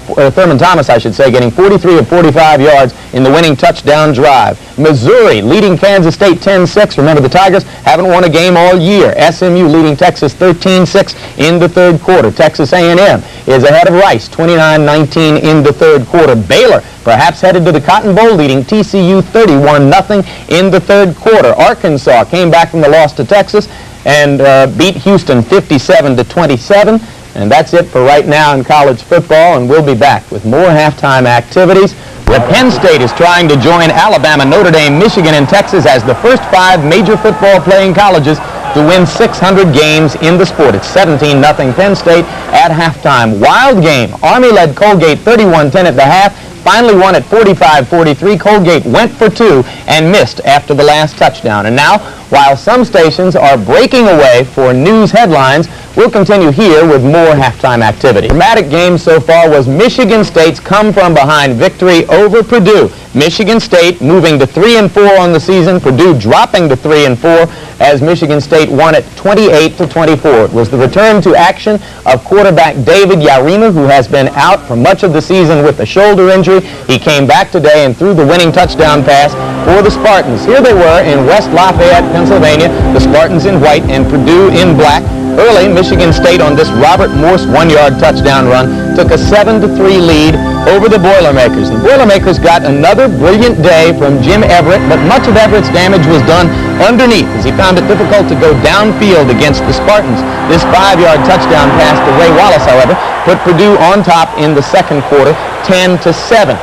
Thurman Thomas, getting 43 of 45 yards in the winning touchdown drive. Missouri leading Kansas State 10-6. Remember, the Tigers haven't won a game all year. SMU leading Texas 13-6 in the third quarter. Texas A&M is ahead of Rice 29-19 in the third quarter. Baylor perhaps headed to the Cotton Bowl, leading TCU 31-0 in the third quarter. Arkansas came back from the loss to Texas and beat Houston 57-27. And that's it for right now in college football, and we'll be back with more halftime activities. Penn State is trying to join Alabama, Notre Dame, Michigan, and Texas as the first 5 major football-playing colleges to win 600 games in the sport. It's 17-0 Penn State at halftime. Wild game. Army led Colgate 31-10 at the half. Finally won at 45-43. Colgate went for 2 and missed after the last touchdown. And now, while some stations are breaking away for news headlines, we'll continue here with more halftime activity. The dramatic game so far was Michigan State's come-from-behind victory over Purdue. Michigan State moving to 3-4 on the season. Purdue dropping to 3-4 as Michigan State won it 28-24. It was the return to action of quarterback David Yarima, who has been out for much of the season with a shoulder injury. He came back today and threw the winning touchdown pass for the Spartans. Here they were in West Lafayette, Pennsylvania, the Spartans in white and Purdue in black. Early, Michigan State on this Robert Morse 1-yard touchdown run took a 7-3 lead over the Boilermakers. The Boilermakers got another brilliant day from Jim Everett, but much of Everett's damage was done underneath as he found it difficult to go downfield against the Spartans. This 5-yard touchdown pass to Ray Wallace, however, put Purdue on top in the second quarter, 10-7.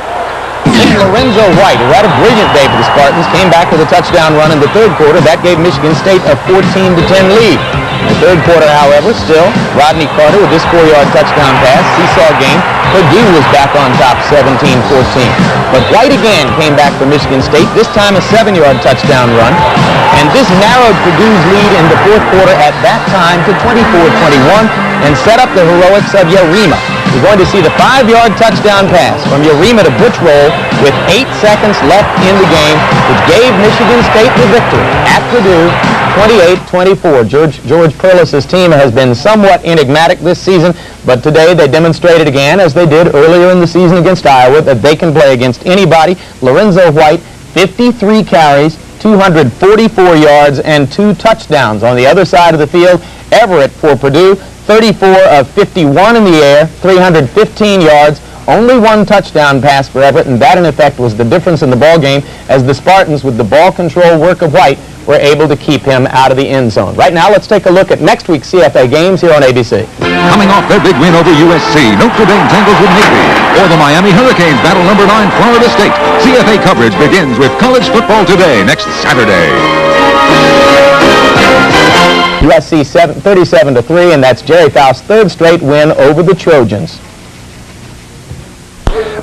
Lorenzo White, who had a brilliant day for the Spartans, came back with a touchdown run in the third quarter. That gave Michigan State a 14-10 lead. In the third quarter, however, still, Rodney Carter with this 4-yard touchdown pass. Seesaw game. Purdue was back on top 17-14. But White again came back for Michigan State, this time a 7-yard touchdown run. And this narrowed Purdue's lead in the fourth quarter at that time to 24-21 and set up the heroics of Yarima. We're going to see the 5-yard touchdown pass from Yarima to Butch Roll with 8 seconds left in the game, which gave Michigan State the victory at Purdue, 28-24. George Perlis' team has been somewhat enigmatic this season, but today they demonstrated again, as they did earlier in the season against Iowa, that they can play against anybody. Lorenzo White, 53 carries, 244 yards, and 2 touchdowns. On the other side of the field, Everett for Purdue, 34 of 51 in the air, 315 yards, only 1 touchdown pass for Everett, and that in effect was the difference in the ball game, as the Spartans, with the ball control work of White, were able to keep him out of the end zone. Right now, let's take a look at next week's CFA games here on ABC. Coming off their big win over USC, Notre Dame tangles with Nittany, or the Miami Hurricanes battle number 9 Florida State. CFA coverage begins with College Football Today next Saturday. USC 37-3, and that's Jerry Faust's 3rd straight win over the Trojans.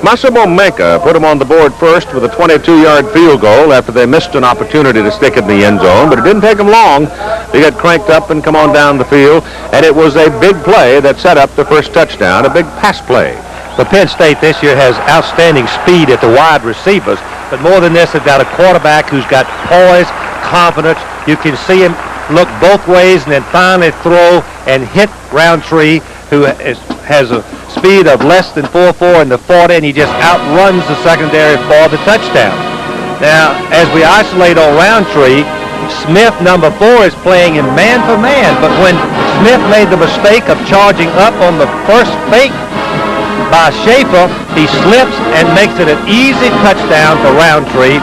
Massimo Menka put him on the board first with a 22-yard field goal after they missed an opportunity to stick it in the end zone, but it didn't take him long to get cranked up and come on down the field, and it was a big play that set up the first touchdown, a big pass play. But Penn State this year has outstanding speed at the wide receivers, but more than this, they've got a quarterback who's got poise, confidence. You can see him look both ways and then finally throw and hit Roundtree, who has a speed of less than 4.4 in the 40, and he just outruns the secondary for the touchdown. Now, as we isolate on Roundtree, Smith, number 4, is playing in man-for-man, but when Smith made the mistake of charging up on the first fake by Schaefer, he slips and makes it an easy touchdown for Roundtree,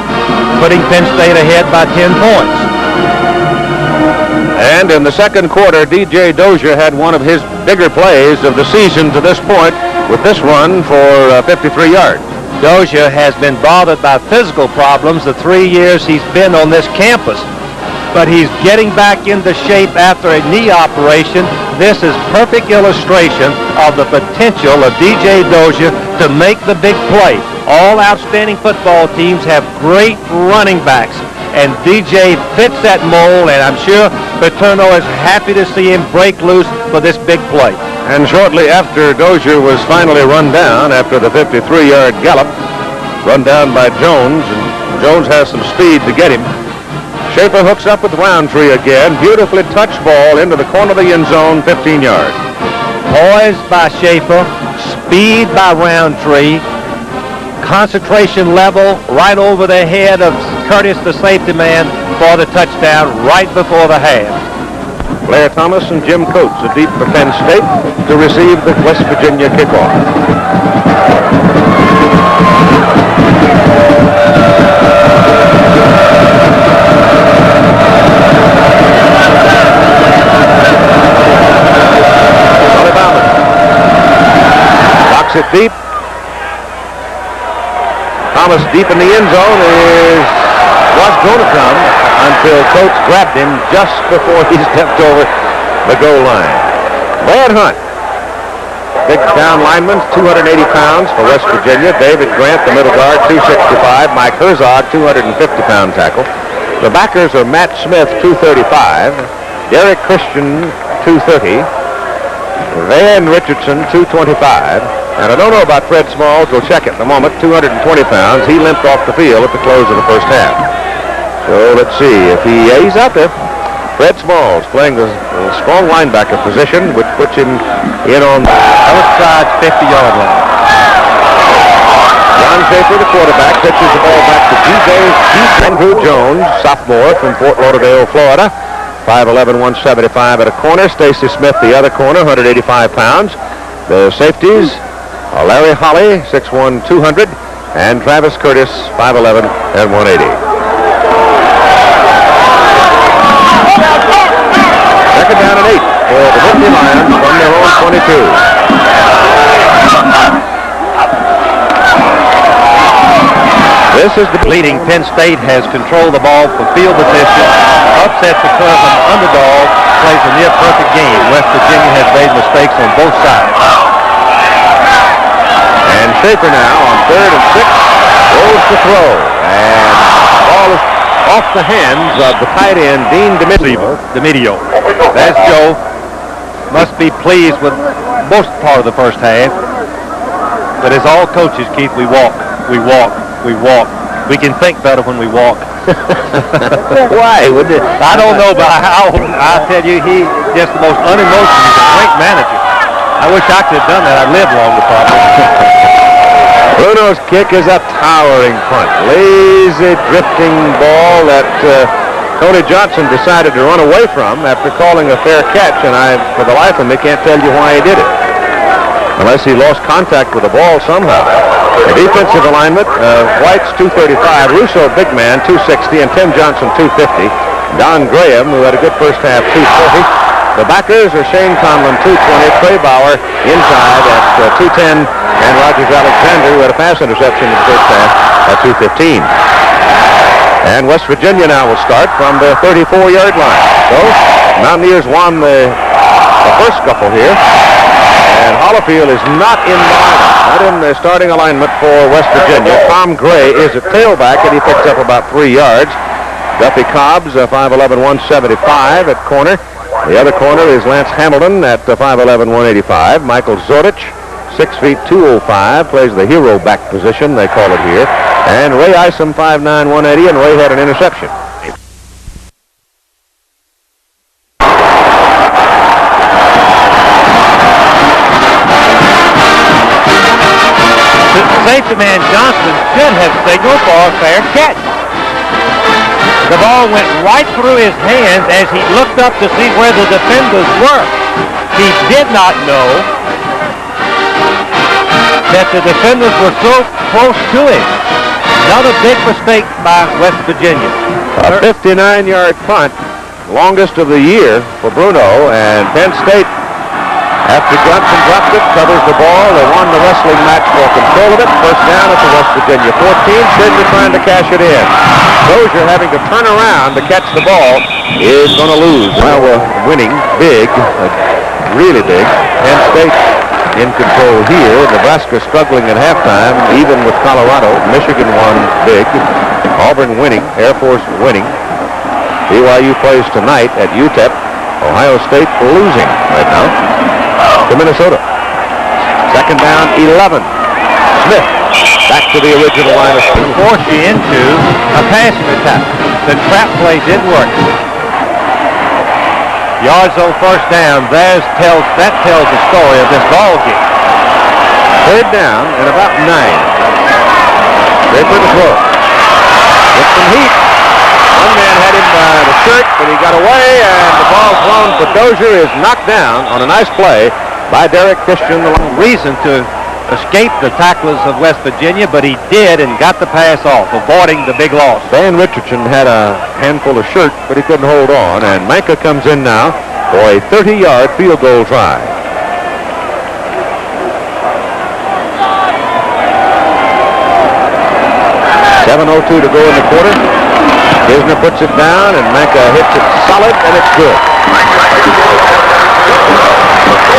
putting Penn State ahead by 10 points. And in the second quarter, DJ Dozier had one of his bigger plays of the season to this point with this run for 53 yards. Dozier has been bothered by physical problems the 3 years he's been on this campus, but he's getting back into shape after a knee operation. This is perfect illustration of the potential of DJ Dozier to make the big play. All outstanding football teams have great running backs, and DJ fits that mold, and I'm sure Paterno is happy to see him break loose for this big play. And shortly after Dozier was finally run down after the 53-yard gallop, run down by Jones, and Jones has some speed to get him, Schaefer hooks up with Roundtree again, beautifully touched ball into the corner of the end zone, 15 yards. Poised by Schaefer, speed by Roundtree, concentration level right over the head of Curtis, the safety man, for the touchdown right before the half. Blair Thomas and Jim Coates are deep for Penn State to receive the West Virginia kickoff. Sonny Bauman locks it deep. Thomas deep in the end zone was going to come until Coates grabbed him just before he stepped over the goal line. Brad Hunt, big down lineman, 280 pounds for West Virginia. David Grant, the middle guard, 265. Mike Herzog, 250-pound tackle. The backers are Matt Smith, 235. Derek Christian, 230. Van Richardson, 225. And I don't know about Fred Smalls. We'll check it in a moment. 220 pounds. He limped off the field at the close of the first half. So let's see if he's out there. Fred Smalls playing the strong linebacker position, which puts him in on the outside 50-yard line. John Schaefer, the quarterback, pitches the ball back to Andrew Jones, sophomore from Fort Lauderdale, Florida. 5'11", 175 at a corner. Stacy Smith, the other corner, 185 pounds. The safeties are Larry Holly, 6'1", 200, and Travis Curtis, 5'11", and 180. Second down and 8 for the Nittany Lions from their own 22. This is the leading. Penn State has controlled the ball for field position, upset the curve underdog, plays a near-perfect game. West Virginia has made mistakes on both sides. And Schaefer now on 3rd and 6 goes to throw. And the ball is off the hands of the tight end, Dean DeMedio. That's Joe. Must be pleased with most part of the first half. But as all coaches, Keith, we walk. We can think better when we walk. Why? I don't know, but I tell you, he's just the most unemotional. He's a great manager. I wish I could have done that. I'd lived longer, probably. Bruno's kick is a towering punt. Lazy, drifting ball that Tony Johnson decided to run away from after calling a fair catch, and I, for the life of me, can't tell you why he did it. Unless he lost contact with the ball somehow. The defensive alignment, White's 235, Russo, big man, 260, and Tim Johnson, 250. Don Graham, who had a good first half, 240. The backers are Shane Conlon, 220, Trey Bauer inside at 210, and Rogers Alexander, who had a pass interception in the first half, at 215. And West Virginia now will start from the 34-yard line. So, Mountaineers won the first scuffle here. And Hollifield is not in the lineup, not in the starting alignment for West Virginia. Tom Gray is at tailback, and he picks up about 3 yards. Duffy Cobbs, 5'11", 175 at corner. The other corner is Lance Hamilton at 5'11", 185. Michael Zordich, 6 feet 205, plays the hero back position, they call it here. And Ray Isom, 5'9", 180, and Ray had an interception. Safety man Johnson should have signaled for a fair catch. The ball went right through his hands as he looked up to see where the defenders were. He did not know that the defenders were so close to him. Another big mistake by West Virginia. A 59-yard punt, longest of the year for Bruno, and Penn State, after Johnson dropped it, covers the ball. They won the wrestling match for control of it. First down at the West Virginia 14. Sidney trying to cash it in. Dozier having to turn around to catch the ball is going to lose. Well, we're winning big, really big. Penn State in control here. Nebraska struggling at halftime, even with Colorado. Michigan won big. Auburn winning. Air Force winning. BYU plays tonight at UTEP. Ohio State losing right now to Minnesota. Second down, 11. Smith back to the original line of scrimmage. Force you into a passing attack. The trap play did work. Yards on first down. That tells the story of this ball game. Third down and about 9. Draper to throw. With some heat. One man had him by the shirt, but he got away, and the ball thrown for Dozier is knocked down on a nice play by Derek Christian. The reason to escape the tacklers of West Virginia, but he did and got the pass off, avoiding the big loss. Van Richardson had a handful of shirt, but he couldn't hold on, and Manka comes in now for a 30-yard field goal try. .7:02 to go in the quarter. Kisner puts it down, and Manka hits it solid, and it's good.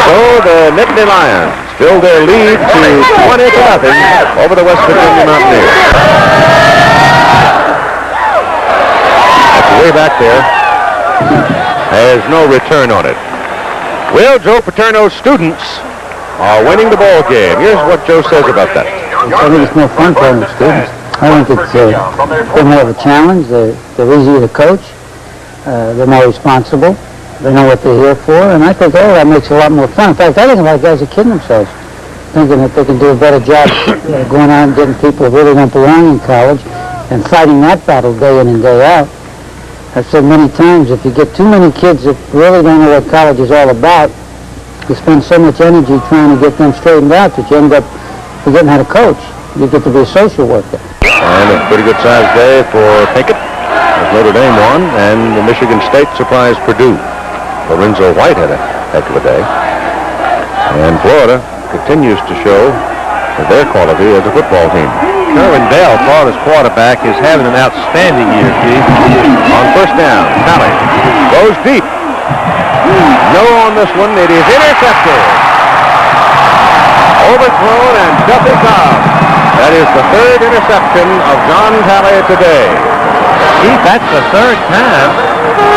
So the Nittany Lions build their lead to 20-0 over the West Virginia Mountaineers. That's way back there. There's no return on it. Well, Joe Paterno's students are winning the ball game. Here's what Joe says about that. I think it's more fun for the students. I think it's they're more of a challenge. They're easier to coach. They're more responsible. They know what they're here for, and I think all that makes it a lot more fun. In fact, I think a lot of guys are kidding themselves, thinking that they can do a better job going out and getting people who really don't belong in college and fighting that battle day in and day out. I've said many times, if you get too many kids that really don't know what college is all about, you spend so much energy trying to get them straightened out that you end up forgetting how to coach. You get to be a social worker. And a pretty good-sized day for Pinkett, as Notre Dame won, and Michigan State surprised Purdue. Lorenzo White had a heck of a day. And Florida continues to show their quality as a football team. Kerwin Bell, Florida's quarterback, is having an outstanding year, Keith. On first down, Talley goes deep. No on this one. It is intercepted. Overthrown, and Duffy Cobb. That is the third interception of John Talley today. Keith, that's the third time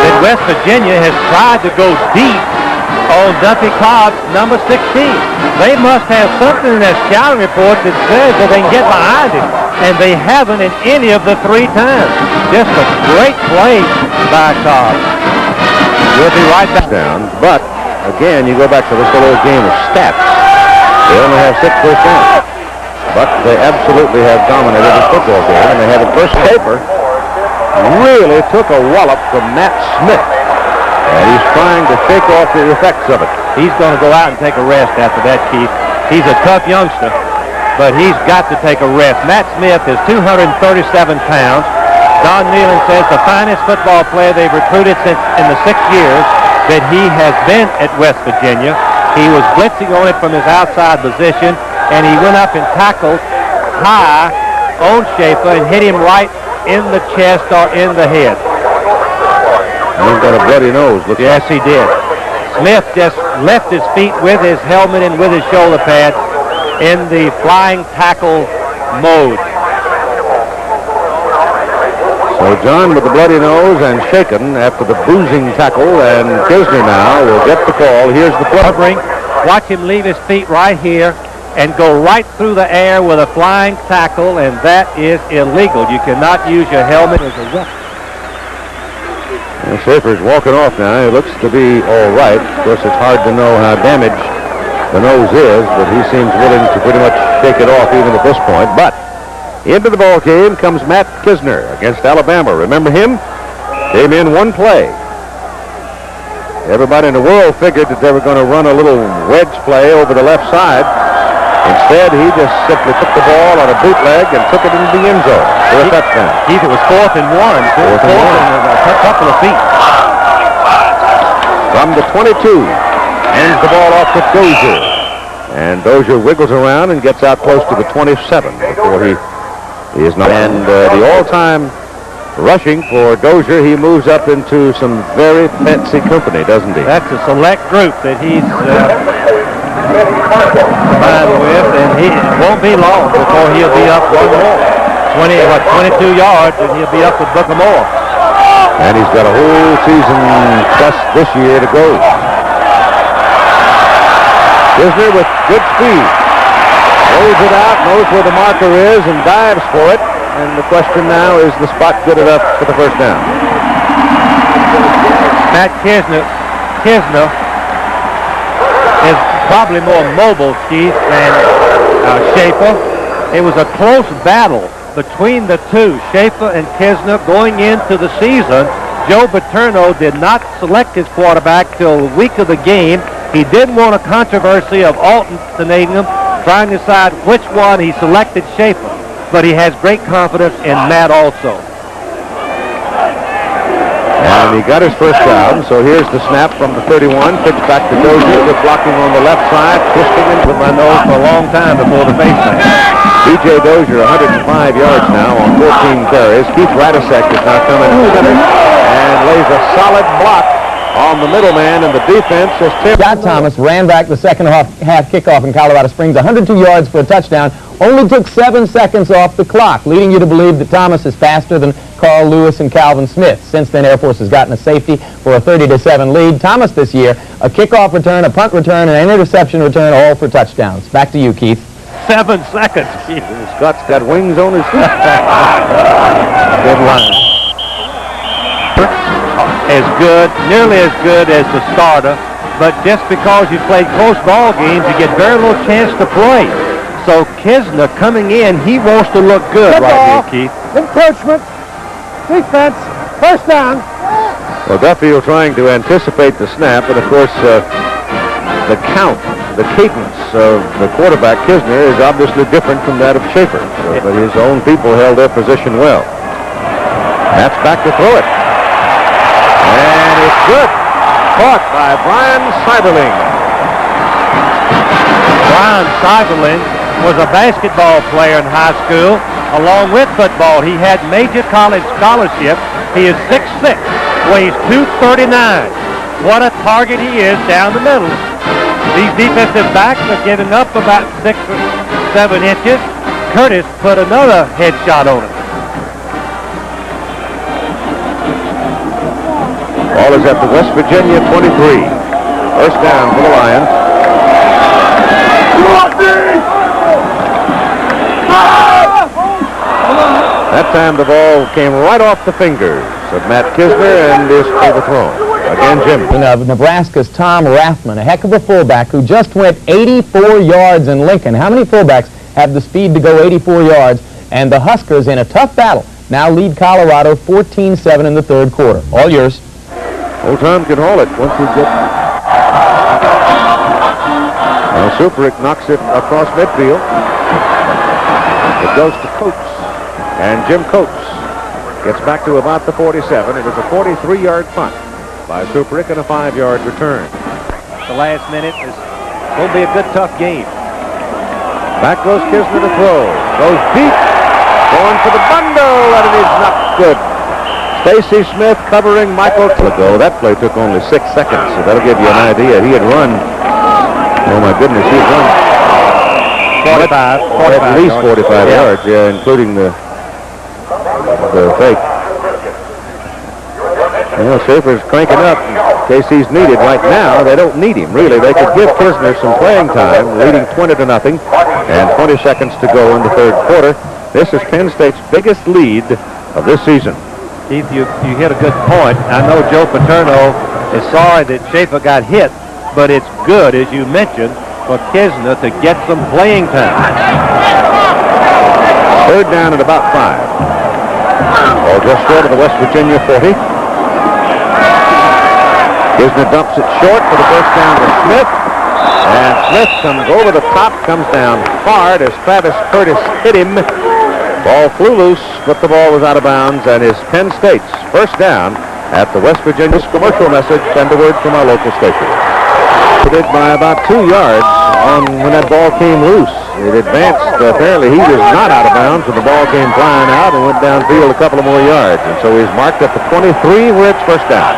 that West Virginia has tried to go deep on Duffy Cobb, number 16. They must have something in their scouting report that says that they can get behind him, and they haven't in any of the 3 times. Just a great play by Cobb. We'll be right back down, but again, you go back to this little game of stats. They only have 6 first downs, but they absolutely have dominated this football game, and they have a first paper. Really took a wallop from Matt Smith, and he's trying to shake off the effects of it. He's going to go out and take a rest after that, Keith. He's a tough youngster, but he's got to take a rest. Matt Smith is 237 pounds. Don Neyland says the finest football player they've recruited since in the 6 years that he has been at West Virginia. He was blitzing on it from his outside position, and he went up and tackled high on Schaefer and hit him right in the chest or in the head. He's got a bloody nose. Look. Yes, he did. Smith just left his feet with his helmet and with his shoulder pads in the flying tackle mode. So John with the bloody nose and shaken after the bruising tackle, and Kisner now will get the call. Here's the play. Covering. Watch him leave his feet right here and go right through the air with a flying tackle, and that is illegal. You cannot use your helmet as a weapon. Well, Schaefer's walking off now. He looks to be all right. Of course, it's hard to know how damaged the nose is, but he seems willing to pretty much shake it off even at this point. But into the ball game comes Matt Kisner against Alabama. Remember him? Came in one play. Everybody in the world figured that they were going to run a little wedge play over the left side. Instead, he just simply took the ball on a bootleg and took it into the end zone for a touchdown. Keith, it was 4th and 1. Fourth and a couple of feet. From the 22, hands the ball off to Dozier. And Dozier wiggles around and gets out close to the 27 before he is not. And the all-time rushing for Dozier, he moves up into some very fancy company, doesn't he? That's a select group that he's combined with, and he won't be long before he'll be up one more. 22 yards, and he'll be up with Booker Moore. And he's got a whole season plus this year to go. Kisner with good speed. Throws it out, knows where the marker is, and dives for it. And the question now is the spot good enough for the first down? Matt Kisner is probably more mobile, Keith, than Schaefer. It was a close battle between the two, Schaefer and Kisner, going into the season. Joe Paterno did not select his quarterback till the week of the game. He didn't want a controversy of alternating them, trying to decide which one. He selected Schaefer, but he has great confidence in Matt also. And he got his first down, so here's the snap from the 31, pitch back to Dozier, with blocking on the left side, twisting into my nose for a long time before the face mask. B.J. Dozier, 105 yards now on 14 carries. Keith Radisek is now coming in center and lays a solid block on the middleman, and the defense is Scott Thomas ran back the second half kickoff in Colorado Springs, 102 yards for a touchdown. Only took 7 seconds off the clock, leading you to believe that Thomas is faster than Carl Lewis and Calvin Smith. Since then, Air Force has gotten a safety for a 30-7 lead. Thomas this year, a kickoff return, a punt return, and an interception return, all for touchdowns. Back to you, Keith. 7 seconds. Scott's got wings on his feet. Good line. As good, nearly as good as the starter, but just because you played close ball games, you get very little chance to play. So Kisner coming in, he wants to look good right here, Keith. Encroachment, defense, first down. Well, Duffield trying to anticipate the snap, and of course, the count, the cadence of the quarterback, Kisner, is obviously different from that of Schaefer. But his own people held their position well. That's back to throw it. And it's good. Caught by Brian Seiberling. Brian Seiberling was a basketball player in high school, along with football. He had major college scholarship. He is 6'6", weighs 239. what a target he is down the middle. These defensive backs are giving up about 6 or 7 inches. Curtis put another headshot on it. Ball is at the West Virginia 23. First down for the Lions. That time the ball came right off the fingers of Matt Kisner and is overthrown. Again, Jim. Nebraska's Tom Rathman, a heck of a fullback who just went 84 yards in Lincoln. How many fullbacks have the speed to go 84 yards? And the Huskers, in a tough battle, now lead Colorado 14-7 in the third quarter. All yours. Old Tom can haul it once he gets. Now Superick knocks it across midfield. It goes to Coates. And Jim Coates gets back to about the 47. It was a 43-yard punt by Superick and a 5-yard return. The last minute is going to be a good, tough game. Back goes Kisner to throw. Goes deep. Going for the bundle, and it is not good. Stacy Smith covering Michael Tlago. That play took only 6 seconds, so that'll give you an idea. He had run, oh my goodness, he had run 45 at least 45 yards, yeah, including the fake. You know, Schaefer's cranking up in case he's needed. Right now, they don't need him, really. They could give Kisner some playing time, leading 20-0, and 20 seconds to go in the third quarter. This is Penn State's biggest lead of this season. Keith, you hit a good point. I know Joe Paterno is sorry that Schaefer got hit, but it's good, as you mentioned, for Kisner to get some playing time. Third down at about 5. Ball just short of the West Virginia 40. Kisner dumps it short for the first down to Smith. And Smith comes over the top, comes down hard as Travis Curtis hit him. Ball flew loose, but the ball was out of bounds, and is Penn State's first down at the West Virginia commercial message and a word from our local station. It by about 2 yards when that ball came loose. It advanced. Apparently he was not out of bounds when the ball came flying out and went downfield a couple of more yards. And so he's marked at the 23 where it's first down.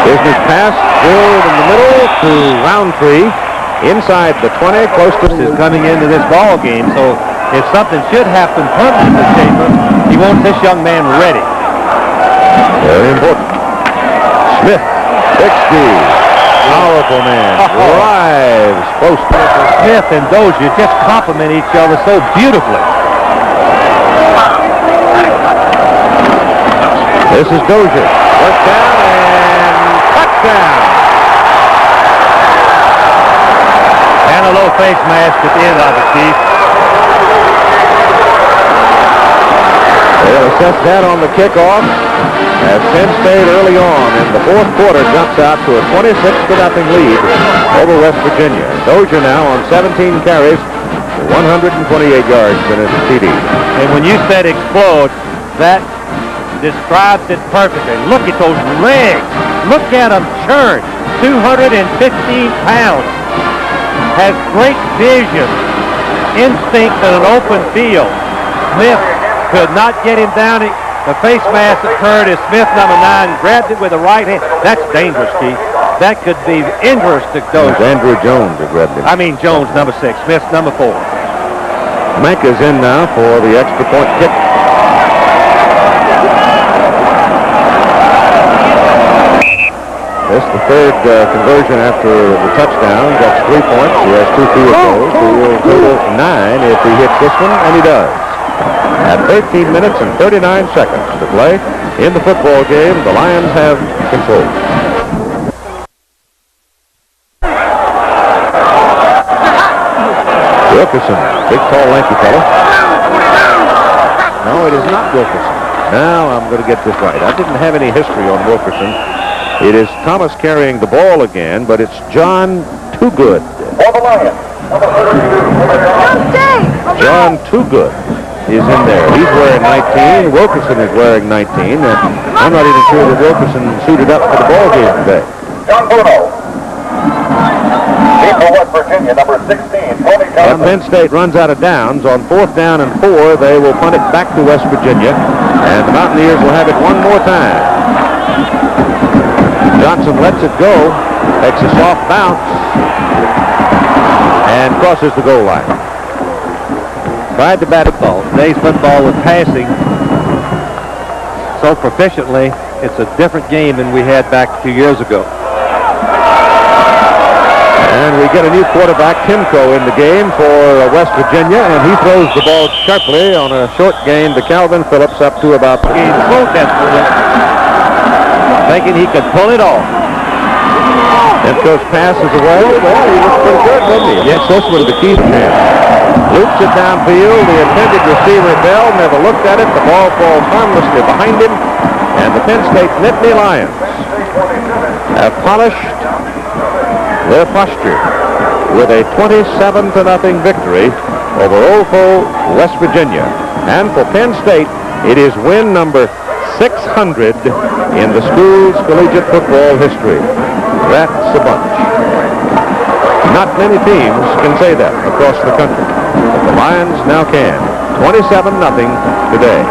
Business pass, filled in the middle to Roundtree. Inside the 20, close to is coming into this ball game. So if something should happen permanently to Schaefer, he wants this young man ready. Very important. Smith, big speed, powerful man, drives close to Smith and Dozier just complement each other so beautifully. This is Dozier. First down and touchdown. And a low face mask at the end of it, Steve. They'll assess that on the kickoff as Penn State early on in the fourth quarter jumps out to a 26-0 lead over West Virginia. Dozier now on 17 carries, 128 yards and a TD. And when you said explode, that describes it perfectly. Look at those legs. Look at them churn. 215 pounds. Has great vision, instinct in an open field. Smith could not get him down. The face mask occurred as Smith, number 9, grabbed it with the right hand. That's dangerous, Keith. That could be injurious to Dozier. Andrew Jones that grabbed him. I mean Jones, number 6. Smith, number 4. Mank is in now for the extra point kick. This is the third conversion after the touchdown. That's 3 points. He has 2 field goals. He will total 9 if he hits this one, and he does. At 13 minutes and 39 seconds to play in the football game, the Lions have control. Wilkerson, big, tall, lanky fellow. No, it is not Wilkerson. Now I'm going to get this right. I didn't have any history on Wilkerson. It is Thomas carrying the ball again, but it's John Toogood. John Toogood is in there. He's wearing 19. Wilkerson is wearing 19. I'm not even sure that Wilkerson suited up for the ball game today. West Virginia, number 16, Penn State runs out of downs. On 4th down and 4, they will punt it back to West Virginia, and the Mountaineers will have it one more time. Johnson lets it go, takes a soft bounce, and crosses the goal line. Tried to bat football. Today's football with passing so proficiently, it's a different game than we had back a few years ago. And we get a new quarterback, Timko, in the game for West Virginia, and he throws the ball sharply on a short gain to Calvin Phillips up to about the game. Thinking he could pull it off. Timko's pass is away. Well, he looks pretty good, doesn't he? Yes, this was the key chance. Loops it downfield. The intended receiver, Bell, never looked at it. The ball falls harmlessly behind him, and the Penn State Nittany Lions have polished their posture with a 27-0 victory over Old Foe, West Virginia. And for Penn State, it is win number 600 in the school's collegiate football history. That's a bunch. Not many teams can say that across the country, but the Lions now can. 27-0 today.